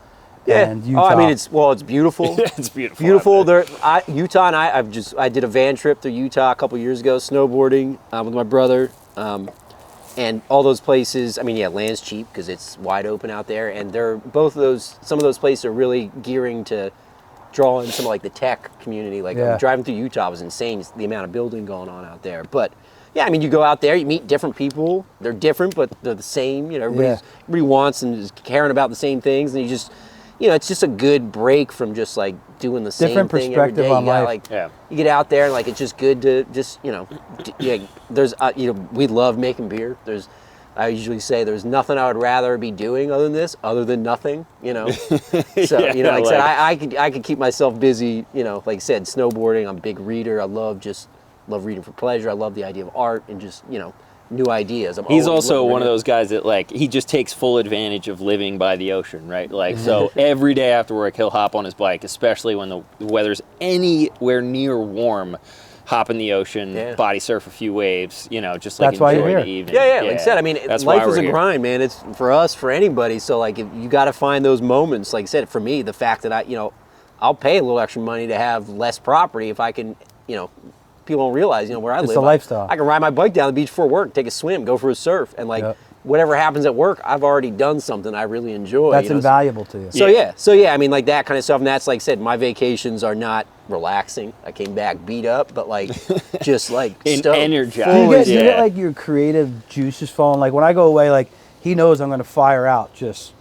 and Utah. Oh, I mean, it's beautiful. It's beautiful. Beautiful. Utah, and I did a van trip through Utah a couple years ago, snowboarding with my brother, and all those places. I mean, land's cheap because it's wide open out there, and some of those places are really gearing to draw in some of like the tech community. Like Yeah. driving through Utah was insane, the amount of building going on out there. But yeah, I mean, you go out there, you meet different people. They're different, but they're the same. You know, everybody wants and is caring about the same things, and you just, you know, it's just a good break from just like doing the same Different thing every perspective day. on You gotta, life. like, you get out there, and like it's just good to just, you know, there's you know, we love making beer. I usually say there's nothing I would rather be doing other than this, other than nothing, you know. So, you know, like I said, I could keep myself busy, you know, like I said, snowboarding. I'm a big reader. I love reading for pleasure. I love the idea of art and just, you know, new ideas. He's also one of those guys that, like, he just takes full advantage of living by the ocean, right? Like, so every day after work, he'll hop on his bike, especially when the weather's anywhere near warm. Hop in the ocean, body surf a few waves, you know, just like enjoy the evening. Yeah, like I said, I mean, life is a grind, man. It's for us, for anybody. So, like, if you got to find those moments. Like I said, for me, the fact that I'll pay a little extra money to have less property if I can, you know, people don't realize, you know, where I live. It's a lifestyle. I can ride my bike down the beach before work, take a swim, go for a surf, and like whatever happens at work, I've already done something I really enjoy. That's invaluable to you. So yeah, I mean, like that kind of stuff, and that's, like I said, my vacations are not relaxing. I came back beat up, but like just like energized. You get like your creative juices flowing. Like when I go away, like he knows I'm going to fire out just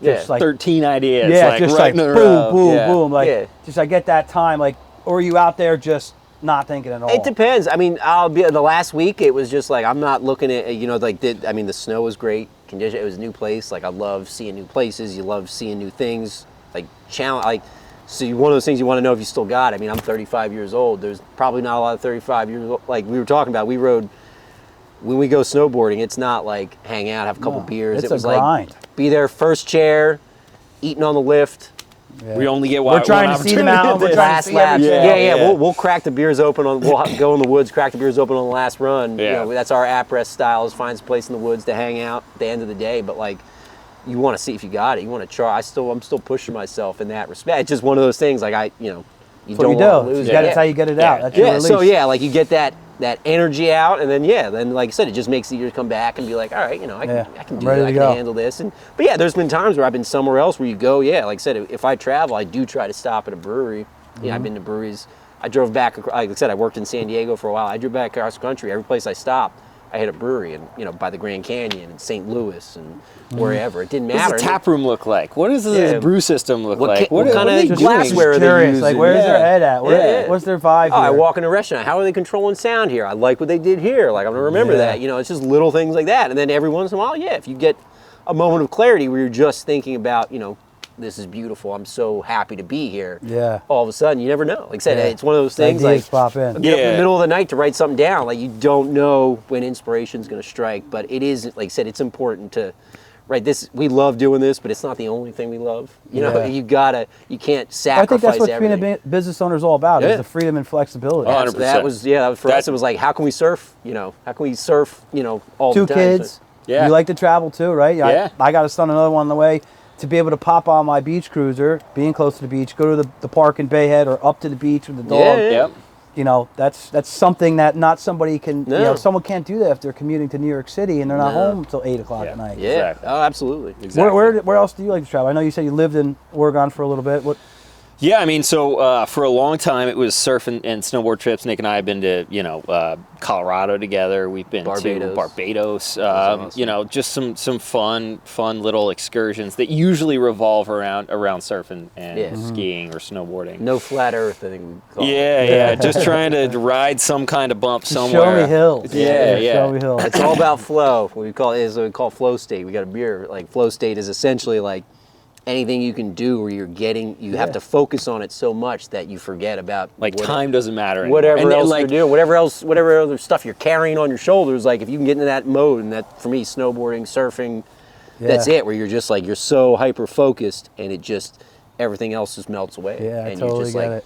like 13 ideas. Yeah, like, just right like boom, boom. Like just I get that time. Like, or are you out there just not thinking at all? It depends. I mean, I'll be the last week. It was just like I'm not looking at, you know, like I mean, the snow was great condition. It was a new place. Like I love seeing new places. You love seeing new things. Like challenge. Like so, one of those things you want to know if you still got it. I mean, I'm 35 years old. There's probably not a lot of 35 years old. Like we were talking about, we rode. When we go snowboarding, it's not like hang out, have a couple beers. It's it was a grind. Like be there first chair, eating on the lift. Yeah. We only get we're trying to see them out. We're trying to see everything. We'll crack the beers open we'll go in the woods, crack the beers open on the last run. You know, that's our après style, is find a place in the woods to hang out at the end of the day. But like, you want to see if you got it. You want to try. I'm still pushing myself in that respect. It's just one of those things. Like you don't want to lose. That's how you get it out. That's your release. So like you get that energy out, and then like I said, it just makes you come back and be like, all right, you know, I can do that, I can handle this. But yeah, there's been times where I've been somewhere else where you go, like I said, if I travel, I do try to stop at a brewery. You know, I've been to breweries. I drove back, like I said, I worked in San Diego for a while. I drove back across the country. Every place I stopped, I hit a brewery, and you know, by the Grand Canyon and St. Louis and wherever. It didn't matter. What does the tap room look like? What does the brew system look like? What kind of glassware are they using? Like, where's their head at? What's their vibe? I walk in a restaurant. How are they controlling sound here? I like what they did here. Like, I'm gonna remember that. You know, it's just little things like that. And then every once in a while, if you get a moment of clarity where you're just thinking about, you know, this is beautiful. I'm so happy to be here. Yeah. All of a sudden, you never know. Like I said, it's one of those things. Like, pop in. Get up in the middle of the night to write something down. Like, you don't know when inspiration's going to strike. But it is, like I said, it's important to write this. We love doing this, but it's not the only thing we love. You know, you can't sacrifice everything. I think that's what being a business owner is all about. Is the freedom and flexibility. 100%. That was for us. It was like, how can we surf? You know, how can we surf? You know, all the time. 2 kids. Yeah. You like to travel too, right? Yeah. I got a son, another one on the way. To be able to pop on my beach cruiser, being close to the beach, go to the park in Bayhead or up to the beach with the dog. You know, that's something that not somebody can. You know, someone can't do that if they're commuting to New York City and they're not home until 8 o'clock at night. Yeah. Exactly. Oh, absolutely. Exactly. Where else do you like to travel? I know you said you lived in Oregon for a little bit. What? Yeah, I mean, so for a long time it was surf and snowboard trips. Nick and I have been to, you know, Colorado together. We've been to Barbados. Awesome. You know, just some fun little excursions that usually revolve around surfing and skiing or snowboarding. No flat earth, I think we call it. Just trying to ride some kind of bump somewhere. Show me hills. Yeah. Show me hills. It's all about flow. What we call flow state. We got a beer. Like, flow state is essentially like anything you can do where you have to focus on it so much that you forget about time doesn't matter anymore. Whatever else you're doing, whatever other stuff you're carrying on your shoulders, like if you can get into that mode, and that for me, snowboarding, surfing, that's it, where you're just like, you're so hyper focused and it just, everything else just melts away. Yeah, and I totally you're just get like, it.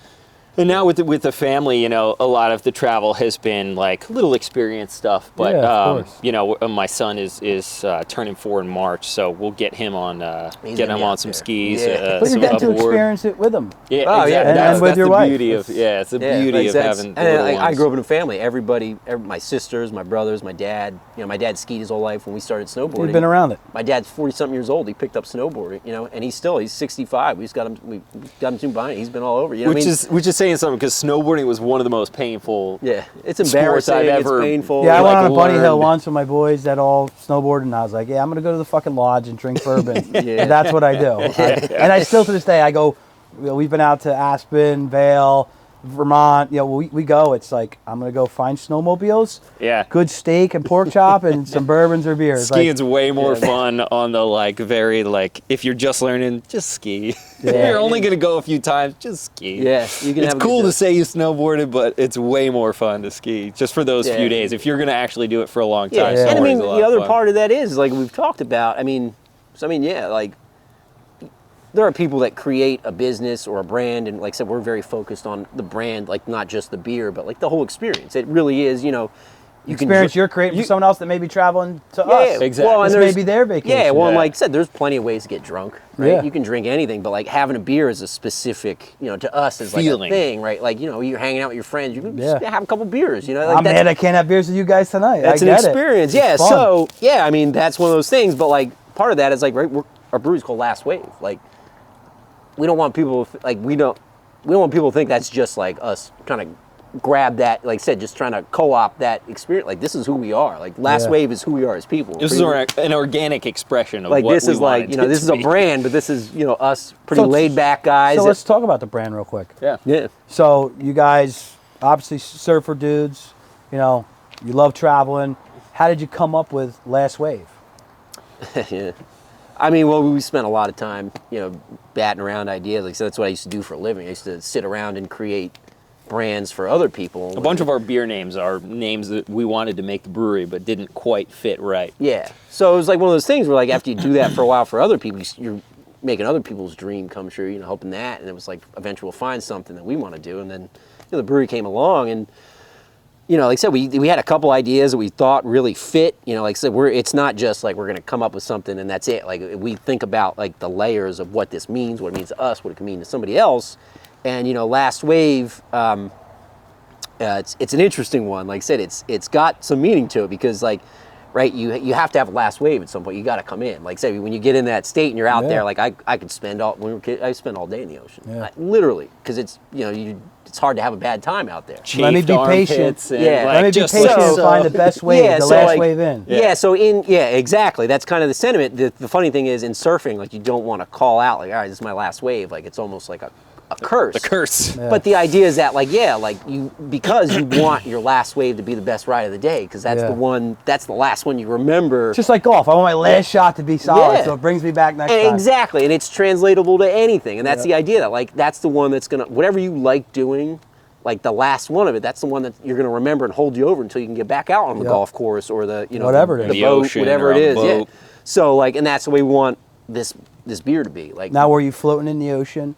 And now with the family, a lot of the travel has been like little experience stuff. But of course. my son is turning 4 in March, so we'll get him on on some skis. Yeah. But you some get to aboard. experience it with them. Yeah, Oh, exactly. yeah. And with That's your the wife. beauty of it's the beauty of having. The little I ones. grew up in a family. Everybody, my sisters, my brothers, my dad. My dad skied his whole life when we started snowboarding. You've been around it. My dad's 40-something years old. He picked up snowboarding, and he's 65. We got him to behind. He's been all over. Which is saying something, because snowboarding was one of the most painful. Yeah, it's sports embarrassing. I've ever. It's painful. Yeah, I went like, on a bunny hill learned. once with my boys that all snowboarded, and I was like, yeah, I'm going to go to the fucking lodge and drink bourbon. Yeah. And that's what I do. And I still, to this day, I go, we've been out to Aspen, Vail, Vermont. We go. It's like, I'm going to go find snowmobiles, Yeah. good steak and pork chop, and some bourbons or beers. Skiing's way more fun on the very if you're just learning, just ski. You're only gonna go a few times, just ski. Yeah, you can. It's cool to say you snowboarded, but it's way more fun to ski just for those few days. If you're gonna actually do it for a long time, And I mean, snowboarding's a lot the of other fun. part of that is like we've talked about. There are people that create a business or a brand, and like I said, we're very focused on the brand, like not just the beer, but like the whole experience. It really is, you Experience you're creating for someone else that may be traveling to us. exactly. Well, This and may be their vacation. Yeah, well, and like I said, there's plenty of ways to get drunk, right? Yeah. You can drink anything, but like having a beer is a specific, to us is like Feeling. a thing, right? Like, you're hanging out with your friends, you can Yeah. just have a couple beers, like I'm mad I can't have beers with you guys tonight. that's I an get experience. It. Yeah, It's fun. so, yeah, I mean, that's one of those things, but like part of that is like, right, our brewery's called Last Wave. Like, we don't want people, we don't want people to think that's just like us trying to grab that, like I said, just trying to co-opt that experience. Like, this is who we are. Like, Last Wave is who we are as people. This is an organic expression of like what this we is like, wanted it this to is a be. brand, but this is, us pretty So it's- laid back guys. So let's talk about the brand real quick. Yeah. Yeah. So you guys, obviously surfer dudes, you love traveling. How did you come up with Last Wave? Yeah. I mean, well, we spent a lot of time, batting around ideas. Like, so that's what I used to do for a living. I used to sit around and create brands for other people. A bunch of our beer names are names that we wanted to make the brewery, but didn't quite fit right. Yeah. So it was like one of those things where, like, after you do that for a while for other people, you're making other people's dream come true, hoping that. And it was like, eventually we'll find something that we want to do. And then, the brewery came along, and like I said, we had a couple ideas that we thought really fit. Like I said, it's not just like we're going to come up with something and that's it. Like, we think about like the layers of what this means, what it means to us, what it can mean to somebody else. And Last Wave, it's an interesting one. Like I said, it's got some meaning to it because, like, right, you have to have a last wave at some point. You got to come in. Like I said, when you get in that state and you're out there, like I could spend when we were kids, I spend all day in the ocean, literally, because it's it's hard to have a bad time out there. Let me be patient. Yeah, let me be patient and find the best wave, the last wave in. Yeah, so exactly. That's kind of the sentiment. The funny thing is, in surfing, like, you don't want to call out like, all right, this is my last wave. Like, it's almost like a curse. The curse. Yeah. But the idea is that, like, because you want your last wave to be the best ride of the day, because that's that's the last one you remember. Just like golf, I want my last shot to be solid, so it brings me back next time. Exactly, and it's translatable to anything, and that's the idea that, like, that's the one that's gonna, whatever you like doing, like the last one of it, that's the one that you're gonna remember and hold you over until you can get back out on the golf course or the whatever it is, the boat, ocean whatever or it a is. boat. Yeah. So, like, and that's the way we want this beer to be. Like, now, were you floating in the ocean,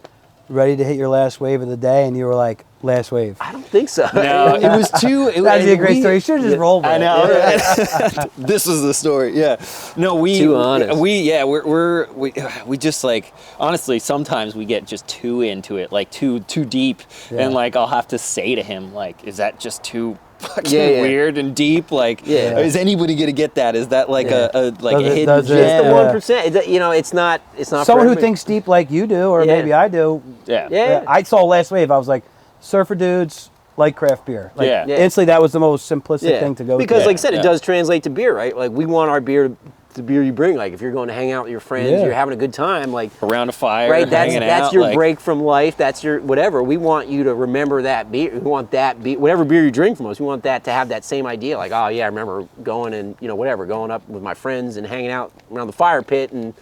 ready to hit your last wave of the day, and you were like, last wave? I don't think so. No, it was too. That'd be a great story. You should have just rolled with I it. know. This is the story. Yeah. No, Too honest. We just, like, honestly, sometimes we get just too into it, like too deep, and like I'll have to say to him, like, is that just too fucking weird and deep? Like, is anybody gonna get that? Is that like a hidden does it- gem? It's the 1%. It's not. It's not. Someone for who everybody. thinks deep like you do, or maybe I do. Yeah. I saw last wave. I was like, surfer dudes like craft beer. Like, instantly, that was the most simplistic thing to go because, to. like I said, it does translate to beer, right? Like, we want our beer, the beer you bring. Like, if you're going to hang out with your friends, you're having a good time, like, around a fire, right? hanging That's out, your like, break from life. That's your whatever. We want you to remember that beer. We want that beer, whatever beer you drink from us. We want that to have that same idea. Like, oh yeah, I remember going and going up with my friends and hanging out around the fire pit, and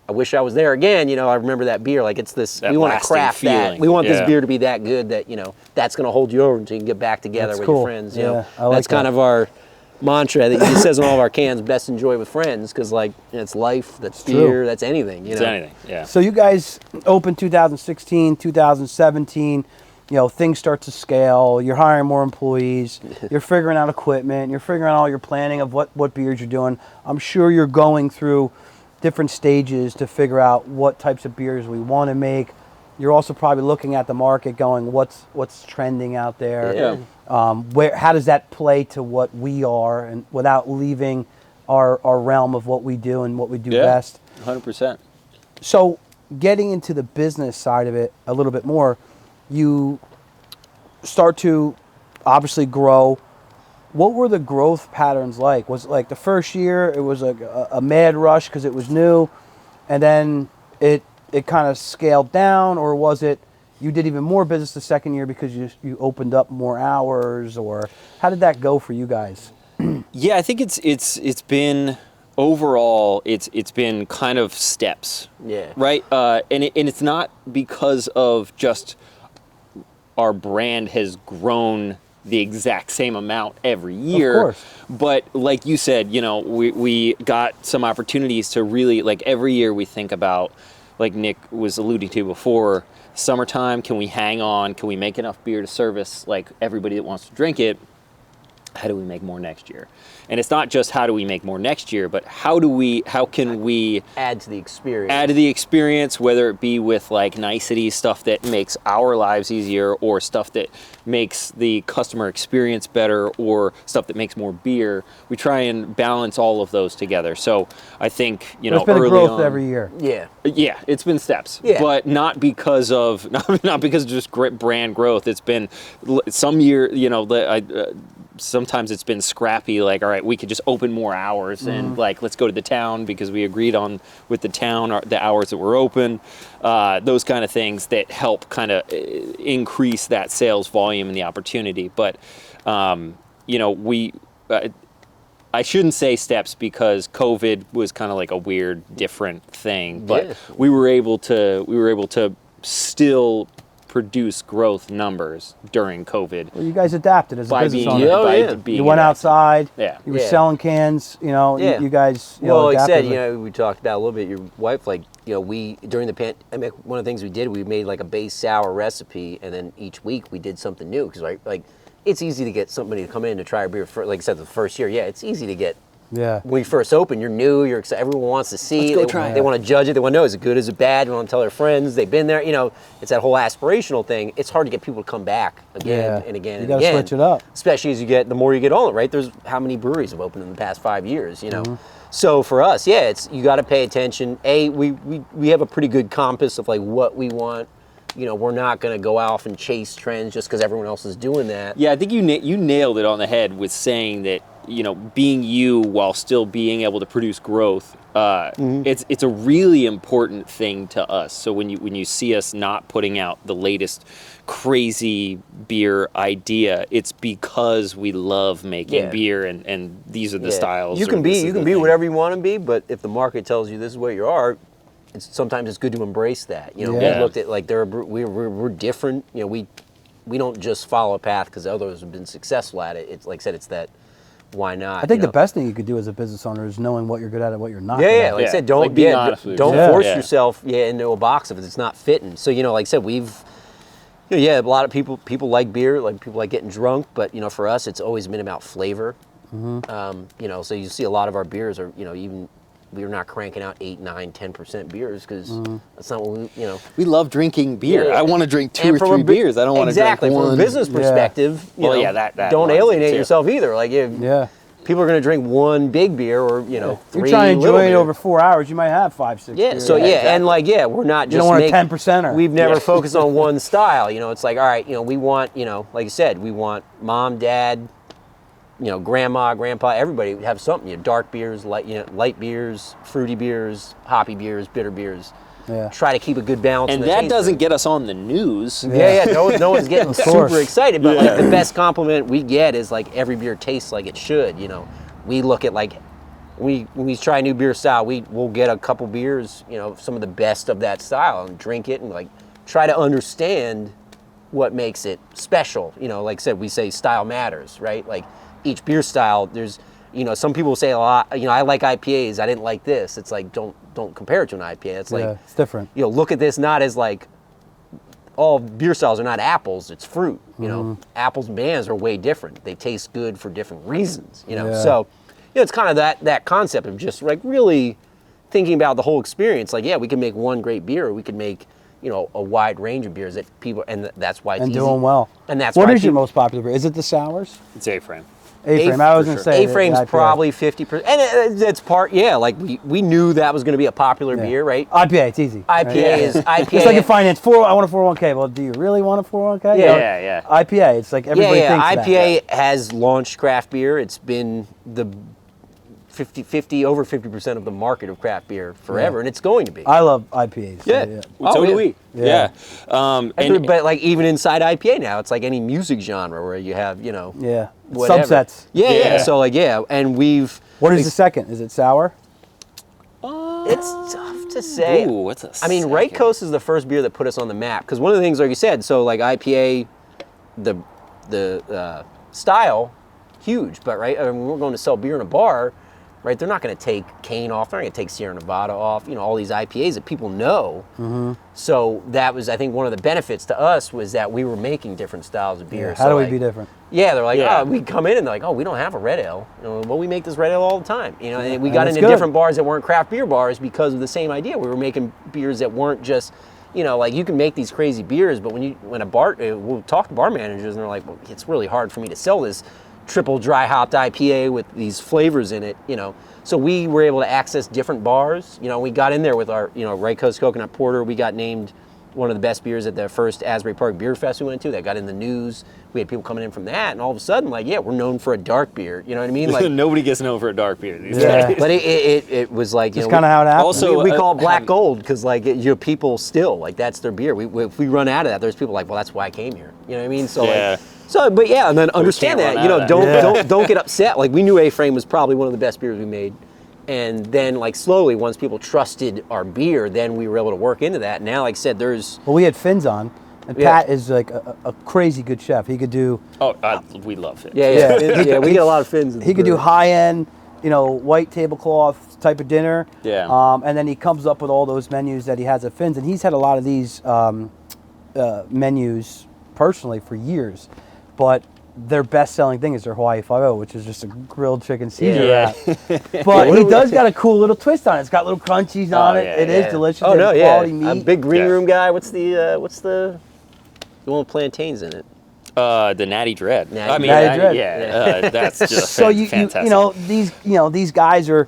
I wish I was there again. I remember that beer. Like, it's this. That We want to lasting craft feeling. that. We want this beer to be that good that that's going to hold you over until you can get back together with your friends. Yeah, I like that's kind of our mantra that it says on all of our cans. Best enjoy with friends, because, like, it's life. That's beer. That's anything. It's anything. Yeah. So you guys opened 2016, 2017. things start to scale, you're hiring more employees, you're figuring out equipment, you're figuring out all your planning of what beers you're doing. I'm sure you're going through different stages to figure out what types of beers we want to make. You're also probably looking at the market going, what's trending out there? Yeah. How does that play to what we are, and without leaving our realm of what we do and what we do best? 100%. So getting into the business side of it a little bit more, you start to obviously grow. What were the growth patterns like? Was it like the first year it was a mad rush because it was new, and then it kind of scaled down, or was it you did even more business the second year because you opened up more hours, or how did that go for you guys? Yeah, I think it's been overall it's been kind of steps. Yeah. Right. And it's not because of just our brand has grown the exact same amount every year. Of course. But like you said, we got some opportunities to really, like, every year we think about, like Nick was alluding to before, summertime, can we hang on? Can we make enough beer to service like everybody that wants to drink it? How do we make more next year? And it's not just how do we make more next year, but how can we add to the experience? Add to the experience, whether it be with like niceties, stuff that makes our lives easier, or stuff that makes the customer experience better, or stuff that makes more beer. We try and balance all of those together. So I think, There's been early a growth on, every year. Yeah, it's been steps, but not because of just great brand growth. It's been some year, sometimes it's been scrappy, like, all right, we could just open more hours and like, let's go to the town because we agreed on with the town the hours that were open, those kind of things that help kind of increase that sales volume and the opportunity. But, I shouldn't say steps because COVID was kind of like a weird, different thing, but we were able to still produce growth numbers during COVID. Well, you guys adapted as a business owner. You went outside. Yeah. You were selling cans. You guys. Well, like I adapted. said, we talked about a little bit. Your wife, we during the pandemic, one of the things we did, we made like a base sour recipe, and then each week we did something new because it's easy to get somebody to come in to try a beer. Like I said, the first year, it's easy to get. Yeah. When you first open, you're new, you're excited, everyone wants to see. Let's go try it. They want to judge it. They want to know, is it good, is it bad? They want to tell their friends. They've been there. It's that whole aspirational thing. It's hard to get people to come back again and again and again. You got to switch it up. Especially the more you get on it, right? There's how many breweries have opened in the past 5 years, So for us, you got to pay attention. We have a pretty good compass of like what we want. We're not going to go off and chase trends just because everyone else is doing that. Yeah, I think you nailed it on the head with saying that, being you while still being able to produce growth, it's a really important thing to us. So when you see us not putting out the latest crazy beer idea, it's because we love making beer and these are the styles. You can be whatever you want to be, but if the market tells you this is what you are, sometimes it's good to embrace that. We looked at like we're different. We don't just follow a path because others have been successful at it. It's like I said, it's that why not? I think the best thing you could do as a business owner is knowing what you're good at and what you're not. Like I said, don't force yourself into a box if it's not fitting. So like I said, a lot of people like beer, like people like getting drunk, but for us, it's always been about flavor. So you see a lot of our beers are even. We're not cranking out 8, 9, 10% beers because that's not what we. We love drinking beer. I want to drink 2 or 3 beers. I don't want to drink one. From a business perspective, that don't alienate yourself either. Like, people are going to drink one big beer or 3. You're trying to enjoy it over 4 hours. You might have 5, 6. Yeah. beers. So and we're not just. You don't want a 10%er. We've never focused on one style. It's like, all right, we want like you said, we want mom, dad. Grandma, grandpa, everybody would have something. Dark beers, light beers, fruity beers, hoppy beers, bitter beers. Yeah. Try to keep a good balance. And that doesn't get us on the news. No one's getting super excited. But like the best compliment we get is like every beer tastes like it should. We look at like when we try a new beer style, we'll get a couple beers, some of the best of that style and drink it and like try to understand what makes it special. Like I said, we say style matters, right? Like each beer style, there's, some people say a lot, I like IPAs, I didn't like this. It's like, don't compare it to an IPA. It's like, it's different. Look at this not as like all beer styles are not apples, it's fruit. You know, apples and bananas are way different. They taste good for different reasons, you know. Yeah. So, you know, it's kind of that concept of just like really thinking about the whole experience. Like, yeah, we can make one great beer, or we could make, you know, a wide range of beers that people, and that's why it's easy. doing well. And that's what why is your most popular beer? Is it the sours? It's A-frame. A-frame. I was going to say A-frame's the IPA. probably 50%, and it's part. Yeah, like we knew that was going to be a popular beer, right? IPA, it's easy. IPA is IPA. It's like in finance. I want a 401k. Well, do you really want a 401k? Yeah. Yeah. IPA. It's like everybody thinks that. IPA has launched craft beer. It's been the over 50% of the market of craft beer forever, and it's going to be. I love IPAs. Yeah. Oh, So do yeah. we. Yeah. Yeah. But like even inside IPA now, it's like any music genre where you have, you know, Yeah. whatever. Subsets. Yeah. So like, and we've. What is the second? Is it sour? It's tough to say. Ooh, what's a I mean, Right second? Coast is the first beer that put us on the map, because one of the things, like you said, so like IPA, the style, huge, but right, I mean, we're going to sell beer in a bar, right? They're not going to take Cane off. They're not going to take Sierra Nevada off. You know, all these IPAs that people know. So that was, I think, one of the benefits to us was that we were making different styles of beer. How So, do we like, be different? Yeah, they're like, Yeah. oh, we come in and they're like, oh, we don't have a red ale. You know, well, we make this red ale all the time. You know, and we got that's into good. different bars that weren't craft beer bars because of the same idea. We were making beers that weren't just, you know, like you can make these crazy beers, but when a bar, we'll talk to bar managers and they're like, well, it's really hard for me to sell this triple dry hopped IPA with these flavors in it, you know. So we were able to access different bars. You know, we got in there with our, you know, Right Coast Coconut Porter. We got named one of the best beers at the first Asbury Park Beer Fest we went to. That got in the news. We had people coming in from that, and all of a sudden, like, yeah, we're known for a dark beer. You know what I mean? Like, Nobody gets known for a dark beer these Yeah. days. but it was like, Just kind of how it happens. Also, we call it black gold because like people still like that's their beer. If we run out of that, there's people like, well, that's why I came here. You know what I mean? So Yeah. like, so but yeah, and then understand can't that, run you out know, of that. don't get upset. Like we knew A-Frame was probably one of the best beers we made, and then like slowly once people trusted our beer, then we were able to work into that. Now, like I said, there's Well, we had Fins on, and Yeah. Pat is like a crazy good chef. He could do We love it. yeah, we get a lot of fins. he could do high end, you know, white tablecloth type of dinner. Yeah. And then he comes up with all those menus that he has at Fins, and he's had a lot of these menus personally for years, but their best-selling thing is their Hawaii 5-0, which is just a grilled chicken Caesar Yeah. wrap. But he does got a cool little twist on it. It's got little crunchies on it. yeah, It is yeah. delicious. Oh no, It's yeah, quality meat. a big green Yeah. room guy. What's the one with plantains in it? The Natty Dread. Natty Dread. Yeah. That's just So fantastic. you know these guys are,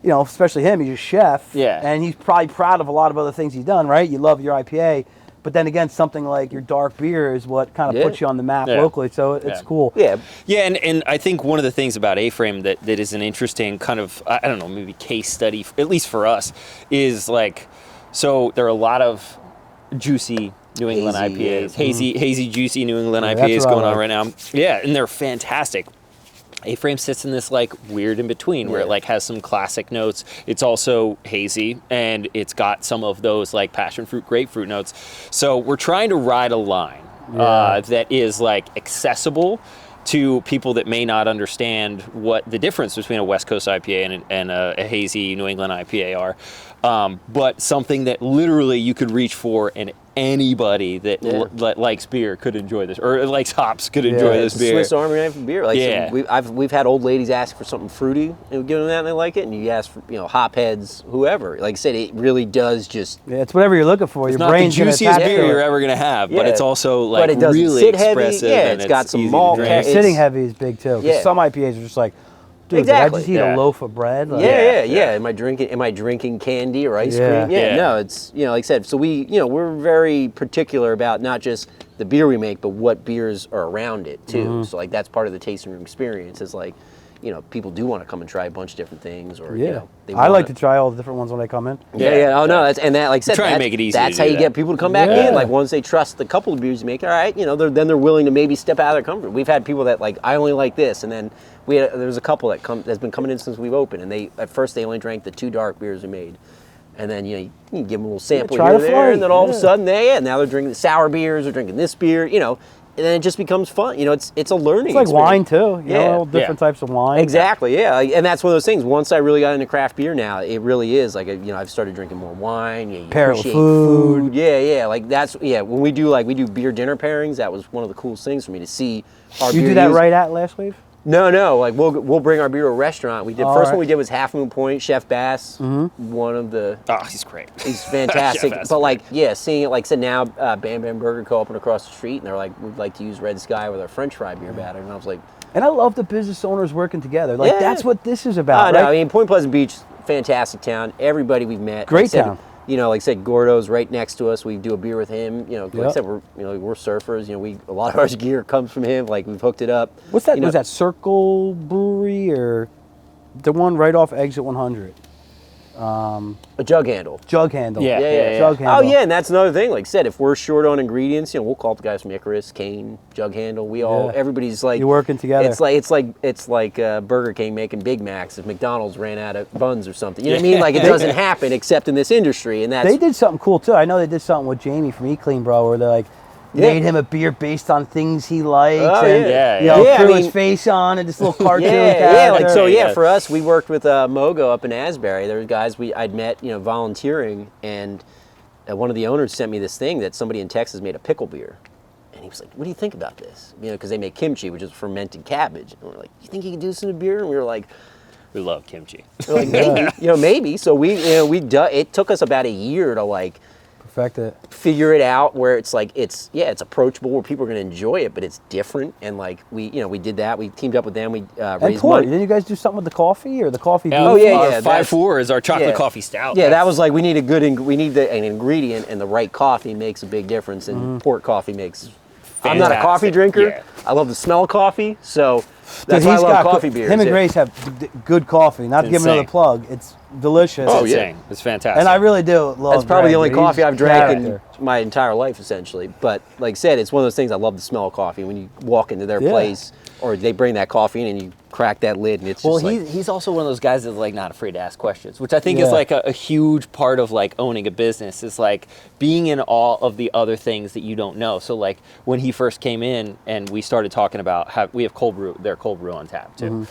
you know, especially him. He's a chef. Yeah. And he's probably proud of a lot of other things he's done. Right. You love your IPA, but then again, something like your dark beer is what kind of Yeah. puts you on the map Yeah. locally. So it's Yeah. cool. Yeah, Yeah, and I think one of the things about A-Frame that is an interesting kind of, I don't know, maybe case study, at least for us, is like, so there are a lot of juicy New England Hazy, IPAs, yeah. hazy, juicy New England Yeah, IPAs that's what I going on like. right now. Yeah, and they're fantastic. A-Frame sits in this like weird in between where it Yeah. like has some classic notes. It's also hazy and it's got some of those like passion fruit, grapefruit notes. So we're trying to ride a line that is like accessible to people that may not understand what the difference between a West Coast IPA and a hazy New England IPA are. But something that literally you could reach for, and anybody that that likes beer could enjoy this, or likes hops could enjoy this it's a beer. Swiss Army knife of beer. Like Yeah. so we've had old ladies ask for something fruity, and we give them that and they like it. And you ask for, you know, hop heads, whoever. Like I said, it really does just. Yeah, it's whatever you're looking for. It's Your not the brain's gonna juiciest attach beer to you're it. ever gonna have, but Yeah. it's also like But it doesn't really sit heavy. expressive. Yeah, and it's got some easy to malt. drink. And It's- sitting heavy is big too. 'Cause Yeah. some IPAs are just like, dude, Exactly. did I just eat Yeah. a loaf of bread? Like, Yeah. Am I drinking candy or ice Yeah. cream? Yeah, Yeah. no, it's, you know, like I said, so we're very particular about not just the beer we make, but what beers are around it too. Mm-hmm. So like that's part of the tasting room experience is like, you know, people do want to come and try a bunch of different things, or Yeah. you know, they I like to wanna- try all the different ones when I come in. Yeah. Oh no, that's and that like I said, Try and that's, make it easy that's to how do you that. get people to come back Yeah. in. Like once they trust the couple of beers you make, all right, you know, then they're willing to maybe step out of their comfort. We've had people that like, I only like this, and then there's a couple that's been coming in since we've opened, and they at first they only drank the 2 dark beers we made. And then, you know, you can give them a little sample try here the and there, and flight, then all of a yeah. sudden now they're drinking the sour beers, they're drinking this beer, you know. then it just becomes fun. It's a learning. It's like experience. wine too. You know, all different types of wine. Exactly. Yeah, and that's one of those things. Once I really got into craft beer, now it really is like I've started drinking more wine. You Pair with appreciate food. Yeah. Like when we do beer dinner pairings, that was one of the coolest things for me to see. Our You beer do that used. right at Last Wave? No. Like we'll bring our beer to a restaurant. We did first right. one we did was Half Moon Point. Chef Bass, one of the. Oh, he's great. He's fantastic. Chef Bass But is like seeing it, like I said, now Bam Bam Burger Co. opened across the street, and they're like, we'd like to use Red Sky with our French fry beer batter, and I was like. And I love the business owners working together. Like, Yeah. that's what this is about, No, right? I mean, Point Pleasant Beach, fantastic town. Everybody we've met. Great like I said, town. Like I said, Gordo's right next to us. We do a beer with him. Like I Yep. said, we're surfers. A lot of our gear comes from him. Like we've hooked it up. What's that? Was that Circle Brewery or the one right off Exit 100? A jug handle. Jug Handle. Yeah. Jug Handle. Oh yeah, and that's another thing. Like I said, if we're short on ingredients, we'll call up the guys from Icarus, Kane, Jug Handle. Everybody's like You're working together. It's like Burger King making Big Macs if McDonald's ran out of buns or something. You know what I mean? Like it doesn't happen except in this industry, and that's They did something cool too. I know they did something with Jamie from Eat Clean Bro, where they like made him a beer based on things he likes, Oh, and yeah. you know, Yeah, I threw mean- his face on and this little cartoon Yeah, character. like so. Yeah. For us, we worked with Mogo up in Asbury. There were guys I'd met, volunteering, and one of the owners sent me this thing that somebody in Texas made a pickle beer, and he was like, "What do you think about this?" Because they make kimchi, which is fermented cabbage. And we're like, "You think you could do this in a beer?" And we were like, We love kimchi. maybe, maybe. So it took us about a year to like Perfect it. figure it out where it's like it's approachable, where people are going to enjoy it, but it's different. And like we did that. We teamed up with them. We And raised port. money. Didn't you guys do something with the coffee or the coffee? Oh, bean? yeah, Our yeah, 5-4 is our chocolate yeah. coffee stout. Yeah, that was like we need an ingredient, and the right coffee makes a big difference, and port coffee makes. I'm not a coffee Fantastic. drinker. Yeah. I love the smell of coffee, so Dude, that's why I he's love got coffee good- beers. Him and Yeah. Grace have good coffee. Not to give him another insane. plug. It's delicious. Oh, yeah. Insane. It's fantastic. And I really do love. That's probably the only Greg. coffee He's I've drank character. in my entire life, essentially. But like I said, it's one of those things. I love the smell of coffee. When you walk into their Yeah. place, or they bring that coffee in, and you crack that lid, and it's Well, just like, he's also one of those guys that's like not afraid to ask questions, which I think Yeah. is like a huge part of like owning a business is like being in awe of the other things that you don't know. So like when he first came in and we started talking about how we have cold brew, their cold brew on tap too.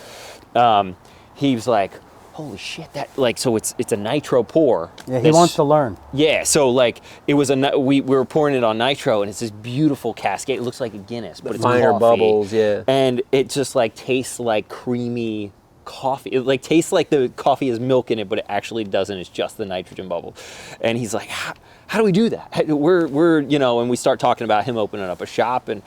He was like, holy shit, that like, so it's a nitro pour. Yeah, he that's- wants to learn. Yeah, so like it was we were pouring it on nitro, and it's this beautiful cascade. It looks like a Guinness, but it's finer coffee. bubbles, yeah. And it just like tastes like creamy coffee. It like tastes like the coffee has milk in it, but it actually doesn't. It's just the nitrogen bubble. And he's like, how do we do that? We're and we start talking about him opening up a shop, and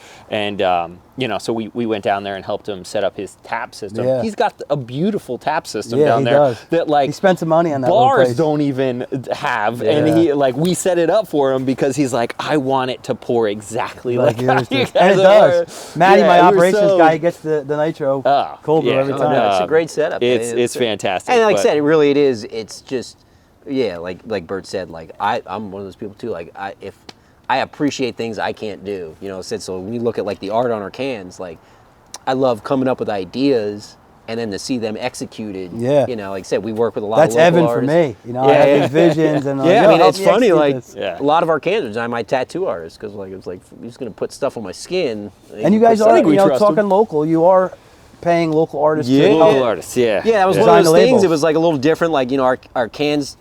so we went down there and helped him set up his tap system. Yeah. He's got a beautiful tap system Yeah, down he there does. that like He spent some money on that little bars place. don't even have, Yeah. and he like we set it up for him because he's like, I want it to pour exactly like how yours you does. guys And it are." does. Matty, Yeah, my we were operations so- guy, he gets the nitro cold brew yeah. every time. It's a great setup. It's fantastic. And like I but- said, it is. It's just, like Bert said, like I'm one of those people too. Like if I appreciate things I can't do, so when you look at like the art on our cans, like I love coming up with ideas and then to see them executed. Yeah. Like I said, we work with a lot That's of local Evan for artists. me. I have these visions and Yeah, I mean, help it's me funny. execute Like this. Yeah. a lot of our cans are designed by tattoo artists because like it's like I'm just gonna put stuff on my skin. And you guys I are, think we trust talking him. local. You are paying local artists Yeah. to Local help. artists, yeah. Yeah, that was Design one of the those things. labels. It was like a little different. Like our cans,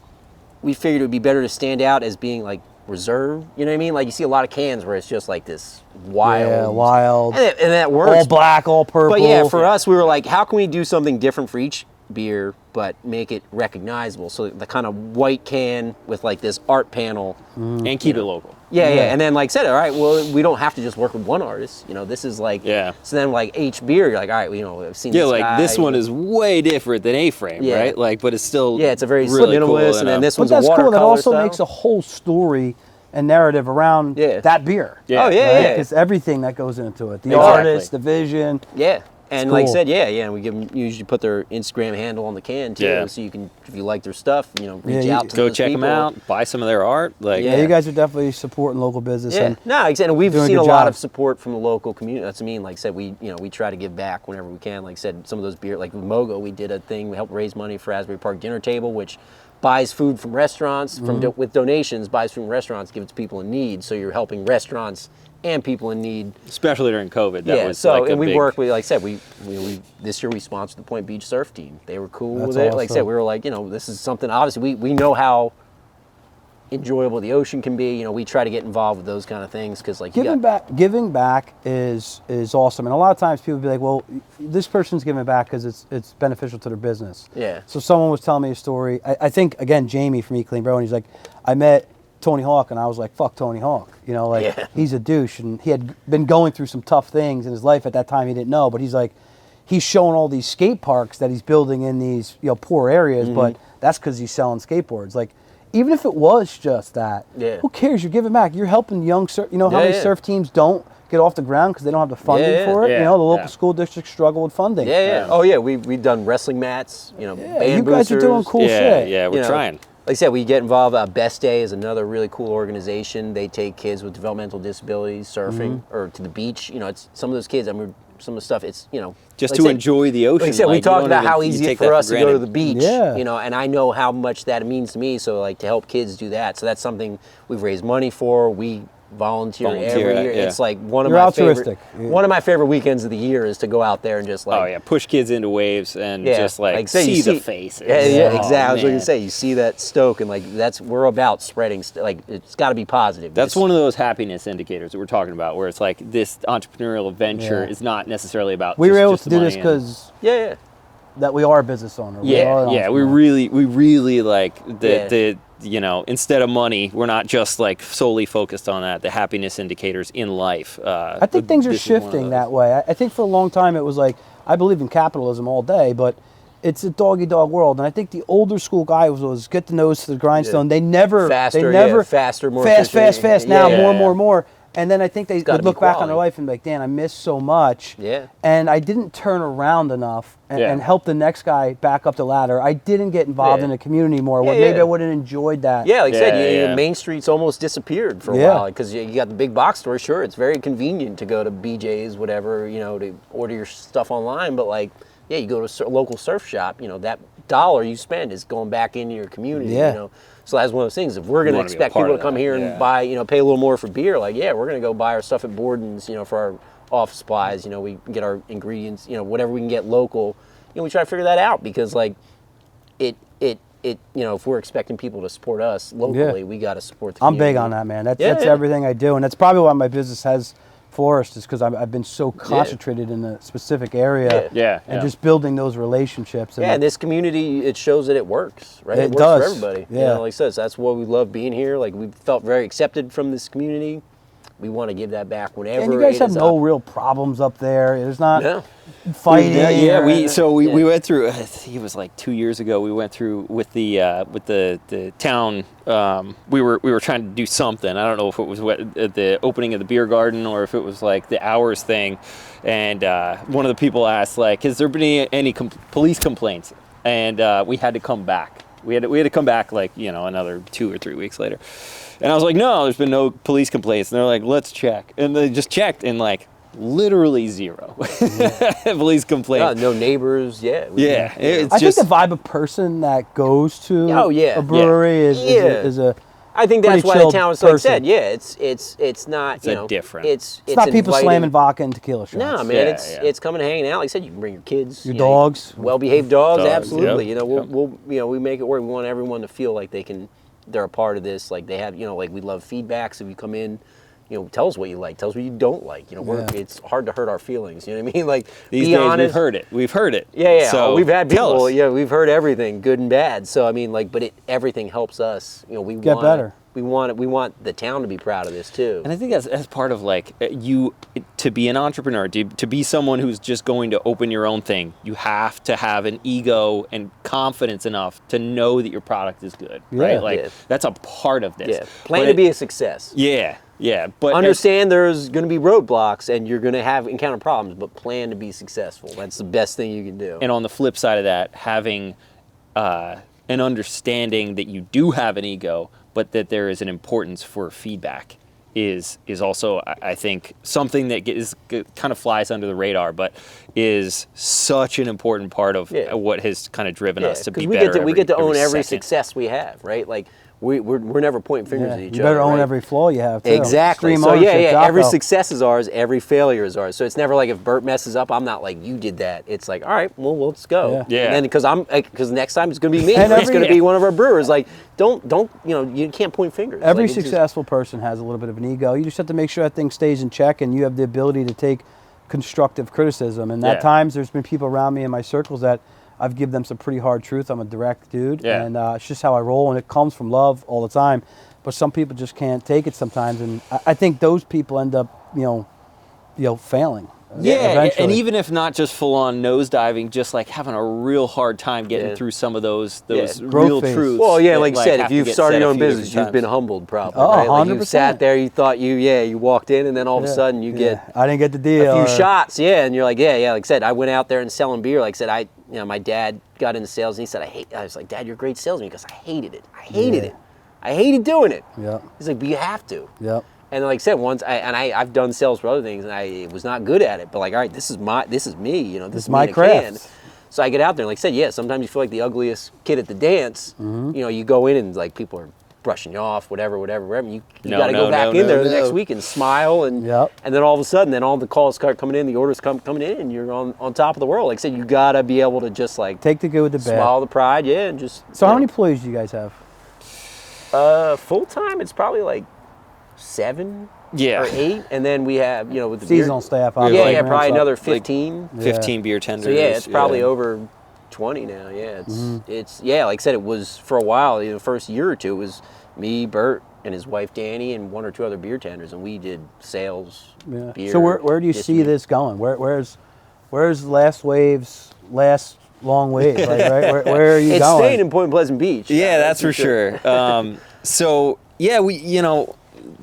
we figured it would be better to stand out as being like reserved. You know what I mean? Like you see a lot of cans where it's just like this wild, Yeah, wild. and that works. All black, all purple. But yeah, for us, we were like, how can we do something different for each beer, but make it recognizable? So the kind of white can with like this art panel. And keep it local. Yeah, and then like said, all right, well, we don't have to just work with one artist. This is like, Yeah. So then like H beer, you're like, all right, well, I've seen Yeah, this like guy. this one is way different than A-frame, Yeah. right? Like, but it's still Yeah, it's a very really minimalist, cool and then this But one's a that's watercolor cool. That also style. makes a whole story and narrative around Yeah. that beer. Yeah. Oh yeah, yeah. Because everything that goes into it. The Exactly. artist, the vision. Yeah, and like I cool. said, and we give them usually put their Instagram handle on the can too, Yeah. so you can, if you like their stuff, reach you- out to Go those check people. them out, buy some of their art. Like, Yeah, you guys are definitely supporting local business. Yeah, And no, like I said, and we've doing a seen a good lot job. of support from the local community. That's what I mean. Like I said, we try to give back whenever we can. Like I said, some of those beer, like with Mogo, we did a thing. We helped raise money for Asbury Park Dinner Table, which buys food from restaurants with donations, buys food from restaurants, gives it to people in need. So you're helping restaurants and people in need. Especially during COVID. That was so like and we big... work with, like I said, we this year we sponsored the Point Beach surf team. They were cool with it. Like I said, we were like, this is something. Obviously, we know how enjoyable the ocean can be. We try to get involved with those kind of things because like giving back is awesome. And a lot of times people be like, well, this person's giving back because it's beneficial to their business. Yeah. So someone was telling me a story. I think again Jamie from Eat Clean Brew, and he's like, I met Tony Hawk, and I was like, fuck Tony Hawk. He's a douche, and he had been going through some tough things in his life at that time. He didn't know, but he's like, he's showing all these skate parks that he's building in these poor areas, but that's because he's selling skateboards. Like, even if it was just that, who cares? You're giving back. You're helping young surf. How many surf teams don't get off the ground because they don't have the funding for it? The local school districts struggle with funding. Oh yeah, we've done wrestling mats. Band you guys are doing cool shit. Yeah, we're trying. Like I said, we get involved. Best Day is another really cool organization. They take kids with developmental disabilities surfing or to the beach. It's some of those kids. I mean, some of the stuff. It's just to enjoy the ocean. Like I said, we talked about how easy it is for us to go to the beach. And I know how much that means to me. So like to help kids do that. So that's something we've raised money for. We volunteer every year. It's like one of my favorite weekends of the year is to go out there and just like push kids into waves and just like see the faces. Exactly. I was going to say, you see that stoke and like we're about spreading. Like it's got to be positive. That's one of those happiness indicators that we're talking about, where it's like this entrepreneurial venture is not necessally about. We were able to do this because that we are a business owner. We really like the instead of money, we're not just like solely focused on that. The happiness indicators in life. I think things are shifting that way. I think for a long time it was like, I believe in capitalism all day, but it's a dog-eat-dog world. And I think the older school guy was get the nose to the grindstone. They never faster, more fast. Now more. And then I think they look back on their life and be like, Dan, I missed so much. And I didn't turn around enough and help the next guy back up the ladder. I didn't get involved in the community more. Maybe I would have enjoyed that. Like I said, Main Street's almost disappeared for a while because you got the big box store. Sure, it's very convenient to go to BJ's, whatever, to order your stuff online. But like, you go to a local surf shop, that dollar you spend is going back into your community, So that's one of those things. If we're going to expect people to come here and buy, pay a little more for beer, like, we're going to go buy our stuff at Borden's, for our office supplies. We get our ingredients, whatever we can get local. We try to figure that out because, like, if we're expecting people to support us locally, we got to support the community. I'm big on that, man. That's everything I do, and that's probably why my business has flourished, is because I've been so concentrated in a specific area and just building those relationships. And this community, it shows that it works, right? It works does. for everybody. Like I said, that's why we love being here. Like, we felt very accepted from this community. We want to give that back whenever. And you guys have no real problems up there. There's not fighting. We went through. I think it was like 2 years ago. We went through with the town. We were trying to do something. I don't know if it was the opening of the beer garden or if it was like the hours thing. And one of the people asked, like, has there been any police complaints? And we had to come back. We had to come back like another 2 or 3 weeks later. And I was like, no, there's been no police complaints. And they're like, let's check. And they just checked, and like literally zero police complaints. No neighbors. I think the vibe of person that goes to a brewery is a. I think that's why the town was like said. It's not different. It's not people slamming vodka and tequila shots. No, man, it's coming and hanging out. Like I said, you can bring your kids, your dogs, well-behaved dogs. Absolutely. We make it work. We want everyone to feel like they're a part of this. Like they have, like we love feedback. So if you come in, tell us what you like, tell us what you don't like. It's hard to hurt our feelings. You know what I mean? Like, these be days honest. We've heard it. So we've had people. We've heard everything, good and bad. So I mean, like, but everything helps us. We get better. We want the town to be proud of this too. And I think that's part of like to be an entrepreneur, to be someone who's just going to open your own thing. You have to have an ego and confidence enough to know that your product is good, right? Like that's a part of this. Plan to be a success. But understand there's going to be roadblocks and you're going to encounter problems, but plan to be successful. That's the best thing you can do. And on the flip side of that, having an understanding that you do have an ego, but that there is an importance for feedback is also, I think, something that kind of flies under the radar, but is such an important part of what has kind of driven us to be better. We get to own every success we have, right? Like, we're never pointing fingers at each You other. better own right? every flaw you have, too. Exactly. Extreme So ownership, every Jocko. success is ours, every failure is ours. So it's never like if Bert messes up, I'm not like you did that. It's like, all right, well let's go. Yeah. And then because next time it's going to be me. And Or it's going to every- be one of our brewers. Like don't you can't point fingers. Every Like, it's just- successful person has a little bit of an ego. You just have to make sure that thing stays in check, and you have the ability to take constructive criticism. And at Yeah. times, there's been people around me in my circles that I've given them some pretty hard truth. I'm a direct dude, Yeah. and it's just how I roll, and it comes from love all the time. But some people just can't take it sometimes, and I think those people end up, failing. Yeah, and eventually. even if not just full on nosediving, just like having a real hard time getting Yeah. through some of those Growth real phase. truths. Well, yeah, that, like you said, have if to you've get started said your a own few business, different you've been times. humbled probably. Oh, right? Like you 100%. sat there, you thought you walked in, and then all of a sudden you get I didn't get the a deal. few or- shots, and you're like, yeah. Like I said, I went out there and selling beer. Like I said, my dad got into sales, and he said, I was like, Dad, you're a great salesman, because I hated it. I hated Yeah. it. I hated doing it. Yep. He's like, but you have to. Yep. And like I said, once I've done sales for other things, and I was not good at it. But like, all right, this is me. This is my me in a can. craft. So I get out there, and like I said, yeah, sometimes you feel like the ugliest kid at the dance. Mm-hmm. You go in and like people are brushing you off, whatever. You No, got to no, go back no, in there no, the next no. week and smile, and Yep. and then all of a sudden, then all the calls start coming in, the orders coming in, and you're on top of the world. Like I said, you got to be able to just like Take the good with the bad. swallow the pride, and just. So how many employees do you guys have? Full time? It's probably like 7 Yeah. or 8, and then we have with the Seasonal beer, staff, Yeah, obviously. yeah, ramps probably up. another 15. 15 beer tenders. So yeah, it's probably over 20 now. Yeah, it's like I said, it was for a while. The first year or two, it was me, Bert, and his wife Danny, and 1 or 2 other beer tenders, and we did sales. Yeah. Beer, So where do you see this going? Where's last wave's last long wave? Like, right? Where are you It's going? staying in Point Pleasant Beach. Yeah, that's for sure. So yeah,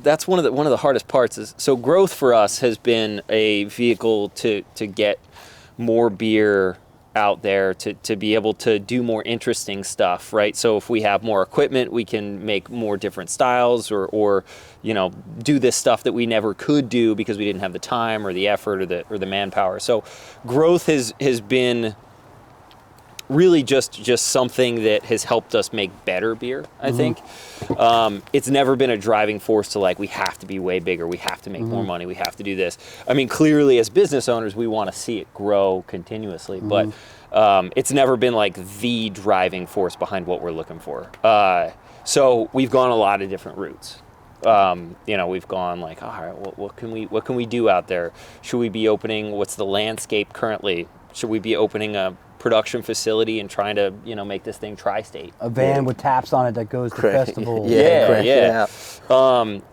that's one of the hardest parts is, so growth for us has been a vehicle to get more beer out there, to be able to do more interesting stuff, right? So if we have more equipment, we can make more different styles, or do this stuff that we never could do because we didn't have the time or the effort or the manpower. So growth has been really just something that has helped us make better beer, I think. It's never been a driving force to like, we have to be way bigger, we have to make more money, we have to do this. I mean, clearly as business owners, we want to see it grow continuously, but it's never been like the driving force behind what we're looking for. So we've gone a lot of different routes. We've gone like, all right, what can we do out there? Should we be opening, what's the landscape currently? Should we be opening a production facility and trying to make this thing tri-state? A van with taps on it that goes to festivals. Yeah.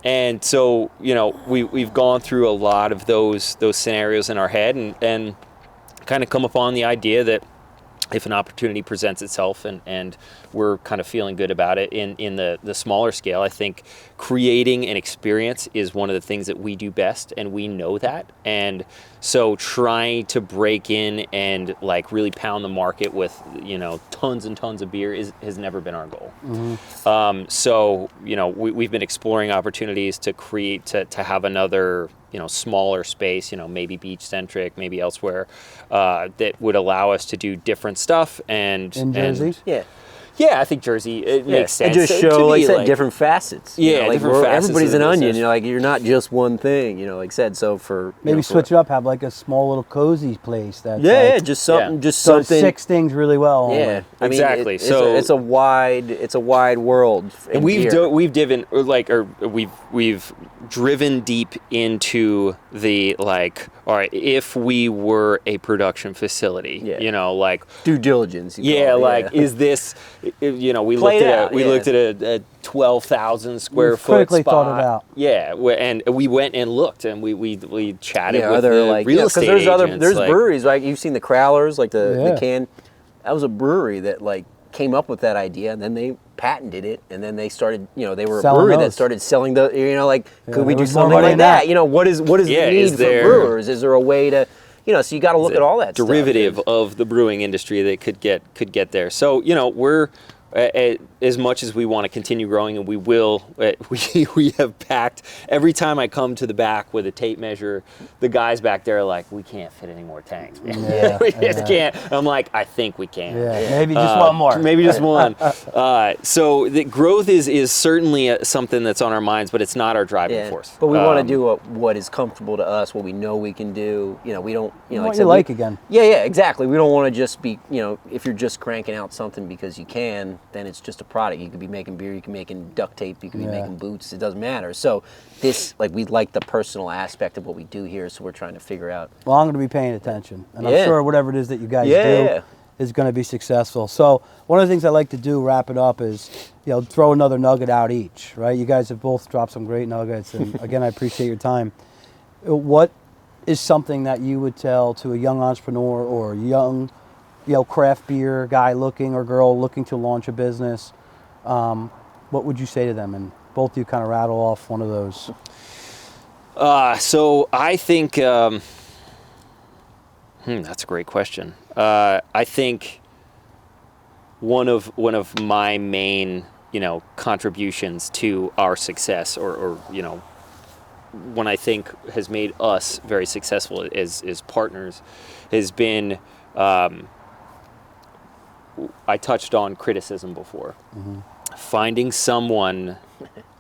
And so we've gone through a lot of those scenarios in our head, and kind of come upon the idea that if an opportunity presents itself and we're kind of feeling good about it in the smaller scale, I think creating an experience is one of the things that we do best, and we know that. And so trying to break in and like really pound the market with tons and tons of beer has never been our goal. So we've been exploring opportunities to create to have another smaller space, maybe beach centric, maybe elsewhere, that would allow us to do different stuff. And In Jersey? Yeah, I think Jersey, it makes sense. And just To show, me, like I said, different facets. Yeah, different facets everybody's of an the onion. business. You're not just one thing. Like I said, so for Maybe switch it up, have like a small little cozy place that's just something, Yeah. just does something. 6 things really well. only. Yeah, I mean, Exactly. So it's a wide world. And we've driven deep into the like, all right, if we were a production facility, like due diligence. Is this, we looked at a 12,000 square foot critically spot. thought it out. Yeah, and we went and looked, and we chatted with other the real estate agents. There's like, breweries, like you've seen the Crowlers, like the Yeah. can. That was a brewery that like came up with that idea, and then they patented it, and then they started, they were a Selling brewery that those. started selling the, could we there do was more something money like in that? that. What is the need is for there- brewers? Is there a way to, so you got to look at all that derivative stuff. of the brewing industry that could get there. So as much as we want to continue growing, and we will, we have packed. Every time I come to the back with a tape measure, the guys back there are like, we can't fit any more tanks, man. Yeah, We just can't. I'm like, I think we can. Yeah, maybe just one more. Maybe just one. So the growth is certainly something that's on our minds, but it's not our driving force. But we want to do what is comfortable to us, what we know we can do. You know, we don't, you know, what you like again. Yeah, exactly. We don't want to just be, you know, if you're just cranking out something because you can, then it's just a product. You could be making beer, you can be making duct tape, you could be making boots. It doesn't matter. So this, like, we like the personal aspect of what we do here, so we're trying to figure out. Well, I'm going to be paying attention, and I'm sure whatever it is that you guys do is going to be successful. So one of the things I like to do, wrap it up, is, you know, throw another nugget out each, right? You guys have both dropped some great nuggets, and again, I appreciate your time. What is something that you would tell to a young entrepreneur or a young, you know, craft beer guy looking or girl looking to launch a business? What would you say to them? And both of you kind of rattle off one of those. So I think that's a great question. I think one of my main, you know, contributions to our success, or you know, one I think has made us very successful as partners, has been. I touched on criticism before. Mm-hmm. Finding someone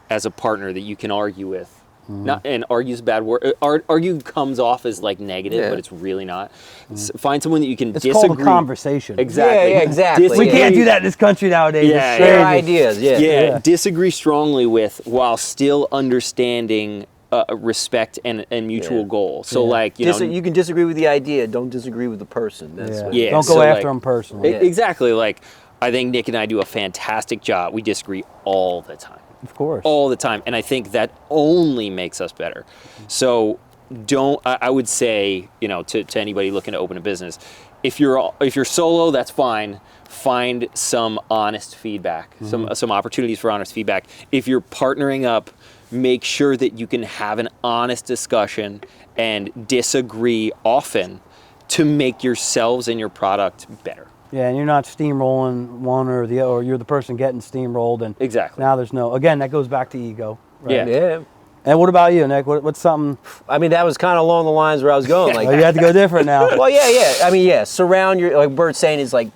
as a partner that you can argue with. Mm-hmm. Not, and argue's a bad word. Argue comes off as like negative, but it's really not. Mm-hmm. Find someone that you can disagree. It's called a conversation. Exactly. Yeah, exactly. We can't do that in this country nowadays. Yeah, share ideas. Yeah. Disagree strongly with, while still understanding respect and mutual goal. So like, you know, you can disagree with the idea, don't disagree with the person. That's what don't go after them personally. Exactly. Like, I think Nick and I do a fantastic job. We disagree all the time. Of course. All the time. And I think that only makes us better. So I would say, you know, to anybody looking to open a business, if you're solo, that's fine. Find some honest feedback, some opportunities for honest feedback. If you're partnering up, make sure that you can have an honest discussion and disagree often to make yourselves and your product better. Yeah, and you're not steamrolling one or the other, or you're the person getting steamrolled. And exactly. Now there's no, again, that goes back to ego. Right? Yeah. And what about you, Nick? What's something? I mean, that was kind of along the lines where I was going. Like, you have to go different now. Well, yeah. I mean, surround like Bert's saying, is like,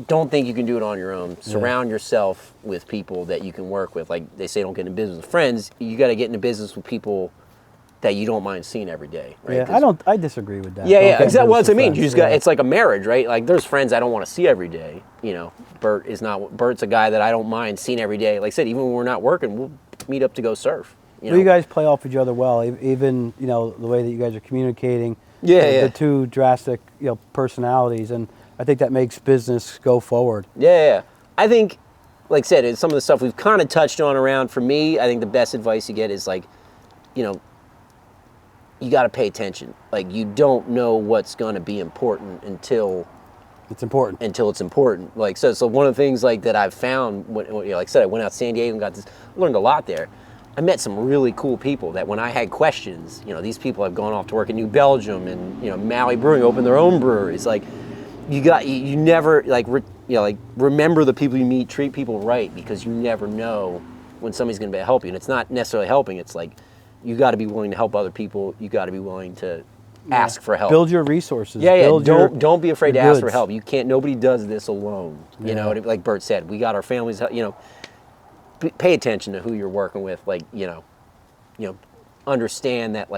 don't think you can do it on your own. Surround yourself with people that you can work with. Like they say, don't get into business with friends. You got to get into business with people that you don't mind seeing every day. Right? Yeah, I disagree with that. Yeah, exactly. Well, that's what I mean. You just got. It's like a marriage, right? Like there's friends I don't want to see every day. You know, Bert's a guy that I don't mind seeing every day. Like I said, even when we're not working, we'll meet up to go surf. You guys play off each other well. Even you know the way that you guys are communicating. The two drastic personalities, and I think that makes business go forward. Yeah. I think, like I said, it's some of the stuff we've kind of touched on around. For me, I think the best advice you get is like, you got to pay attention. Like you don't know what's going to be important until it's important. Like so one of the things like that I've found, when, like I said, I went out to San Diego and learned a lot there. I met some really cool people that when I had questions, these people have gone off to work in New Belgium and Maui Brewing opened their own breweries. Like you never remember the people you meet, treat people right, because you never know when somebody's going to help you. And it's not necessarily helping. It's like you got to be willing to help other people. You got to be willing to ask for help. Build your resources. Don't be afraid to ask for help. You can't. Nobody does this alone. Like Bert said, we got our families. Pay attention to who you're working with. Like understand that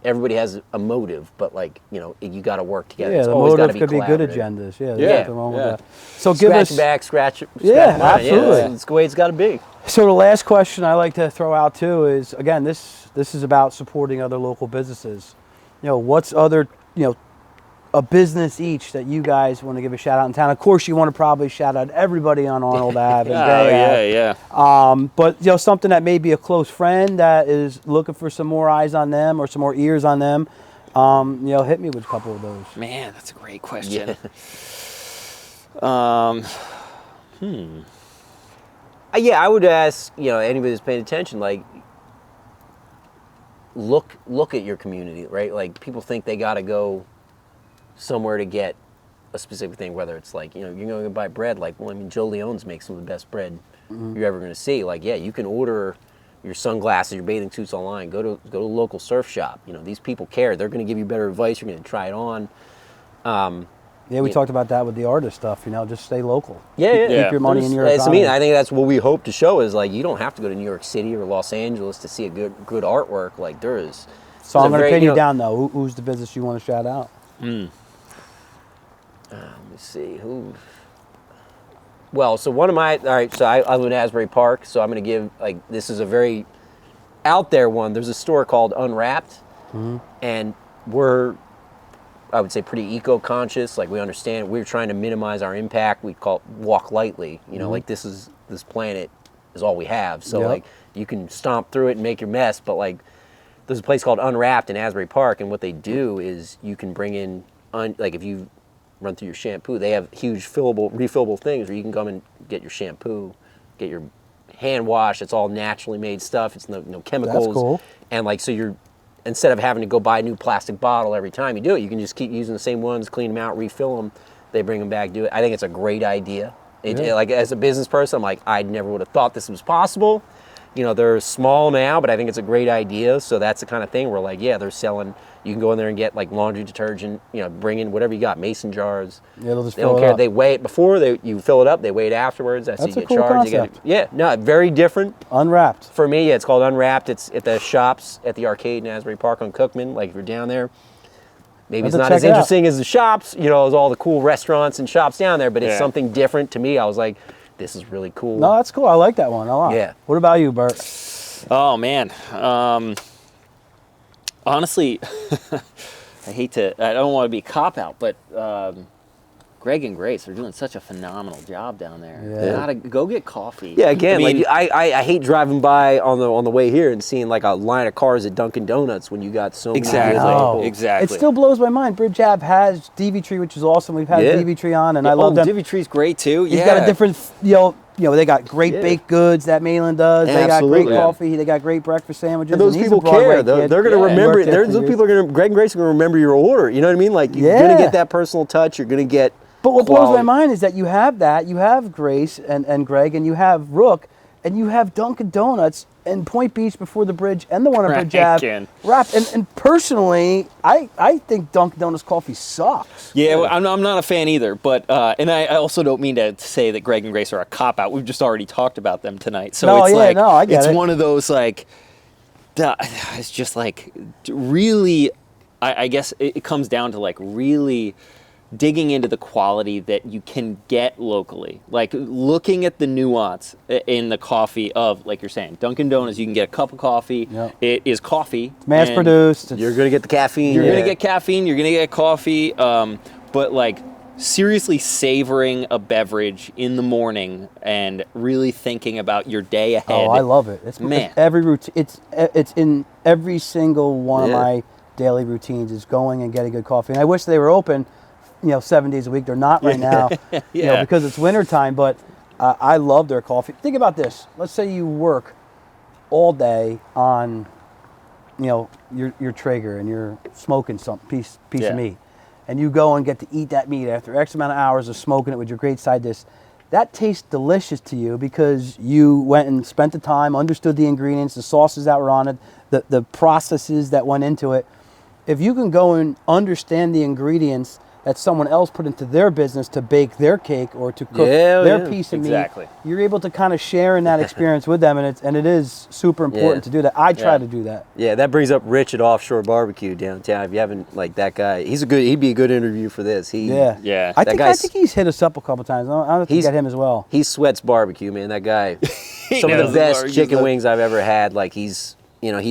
everybody has a motive, but you got to work together. Yeah, it's the motive could be good agendas. Yeah, there's nothing wrong with that. So give us scratch back. Absolutely. It's the way it's got to be. So the last question I like to throw out too is, again, this is about supporting other local businesses. What's other a business each that you guys want to give a shout out in town? Of course, you want to probably shout out everybody on Arnold Ave. But something that may be a close friend that is looking for some more eyes on them or some more ears on them. Hit me with a couple of those. Man, that's a great question. Yeah. I would ask anybody who's paying attention, look at your community, right? Like people think they got to go somewhere to get a specific thing, whether it's like, you're going to buy bread, like, well, I mean, Joe Leone's makes some of the best bread you're ever going to see. Like, yeah, you can order your sunglasses, your bathing suits online. Go to a local surf shop. These people care. They're going to give you better advice. You're going to try it on. Yeah, we talked about that with the artist stuff. Just stay local. Yeah. Keep your money in your I economy. mean, I think that's what we hope to show is like you don't have to go to New York City or Los Angeles to see a good artwork. Like there is. So I'm going to pin you down though. Who's the business you want to shout out? Let me see who. Well, so one of my so I live in Asbury Park, so I'm going to give this is a very out there one. There's a store called Unwrapped, and we're, I would say, pretty eco-conscious. Like we understand we're trying to minimize our impact. We call it walk lightly. Like this planet is all we have. So like you can stomp through it and make your mess, but like there's a place called Unwrapped in Asbury Park, and what they do is you can bring in like if you run through your shampoo, they have huge refillable things where you can come and get your shampoo, get your hand wash. It's all naturally made stuff. It's no chemicals. That's cool. And like so you're instead of having to go buy a new plastic bottle every time you do it, you can just keep using the same ones, clean them out, refill them. They bring them back, do it. I think it's a great idea. Like as a business person, I'm like, I never would have thought this was possible. They're small now, but I think it's a great idea. So that's the kind of thing where like, yeah, they're selling, you can go in there and get like laundry detergent, bring in whatever you got, mason jars. Yeah, they'll just they don't fill it care. up. They weigh it before you fill it up. They weigh it afterwards. That's a you get cool charged. concept. Very different. Unwrapped. For me, it's called Unwrapped. It's at the shops at the arcade in Asbury Park on Cookman. Like if you're down there, maybe it's not as interesting as the shops, as all the cool restaurants and shops down there, but it's something different to me. I was like, this is really cool. No, that's cool. I like that one a lot. Yeah. What about you, Bert? Oh man, honestly, I don't want to be a cop out, but Greg and Grace are doing such a phenomenal job down there. Yeah. You gotta go get coffee. Yeah, again, I mean, I hate driving by on the way here and seeing like a line of cars at Dunkin' Donuts when you got so many Exactly. people. Exactly. It still blows my mind. Bridge Ave has DV Tree, which is awesome. We've had DV Tree on, and I love them. Divi Tree's great too. He's got a different, they got great baked goods that Mainland does. They got great coffee. They got great breakfast sandwiches. And those people care. They're going to remember. Those people are going to. Greg and Grace are going to remember your order. You know what I mean? Like you're going to get that personal touch. You're going to get. But what blows my mind is that you have that. You have Grace and Greg, and you have Rook, and you have Dunkin' Donuts and Point Beach before the bridge and the one on Bridge Ave. Wrapped. And personally, I think Dunkin' Donuts coffee sucks. Yeah, well, I'm not a fan either. But and I also don't mean to say that Greg and Grace are a cop out. We've just already talked about them tonight. So I get it. It's one of those like, it's just like really. I guess it comes down to like really digging into the quality that you can get locally, like looking at the nuance in the coffee of, like you're saying, Dunkin' Donuts, you can get a cup of coffee. Yep. It is coffee. It's mass produced. You're going to get the caffeine. You're going to get caffeine. You're going to get coffee. But like seriously savoring a beverage in the morning and really thinking about your day ahead. Oh, I love it. It's every routine. It's in every single one of my daily routines is going and getting good coffee. And I wish they were open 7 days a week. They're not right now, because it's wintertime, but I love their coffee. Think about this. Let's say you work all day on, your Traeger and you're smoking some piece of meat, and you go and get to eat that meat after X amount of hours of smoking it with your great side dish. That tastes delicious to you because you went and spent the time, understood the ingredients, the sauces that were on it, the processes that went into it. If you can go and understand the ingredients that someone else put into their business to bake their cake or to cook their piece of meat, you're able to kind of share in that experience with them, and it is super important to do that. I try to do that. Yeah, that brings up Rich at Offshore Barbecue downtown. If you haven't, that guy, he'd be a good interview for this. I think he's hit us up a couple times. I don't think get him as well. He sweats barbecue, man. That guy, some of the best chicken wings I've ever had. Like he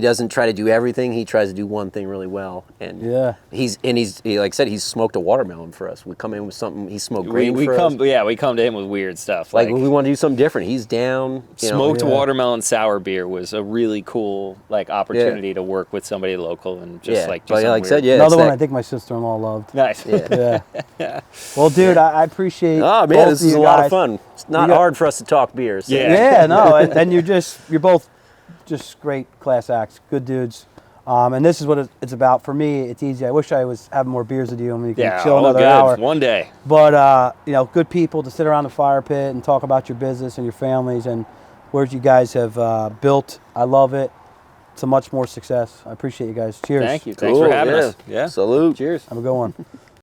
doesn't try to do everything. He tries to do one thing really well. And he's like I said, he's smoked a watermelon for us. We come in with something. He smoked grain for us. We come to him with weird stuff. Like when we want to do something different, he's down. Smoked watermelon sour beer was a really cool opportunity to work with somebody local and just do something weird. Another one I think my sister-in-law loved. Nice. Yeah. Well, dude, I appreciate. Oh man, this is a lot of fun. It's not hard for us to talk beer. So. Yeah, no, and you're both just great class acts, good dudes. And this is what it's about. For me, it's easy. I wish I was having more beers with you and we can Yeah, chill all another good. hour. One day. But, you know, good people to sit around the fire pit and talk about your business and your families and where you guys have built. I love it. To much more success. I appreciate you guys. Cheers. Thank you. Thanks for having us. Yeah. Salute. Cheers. Have a good one.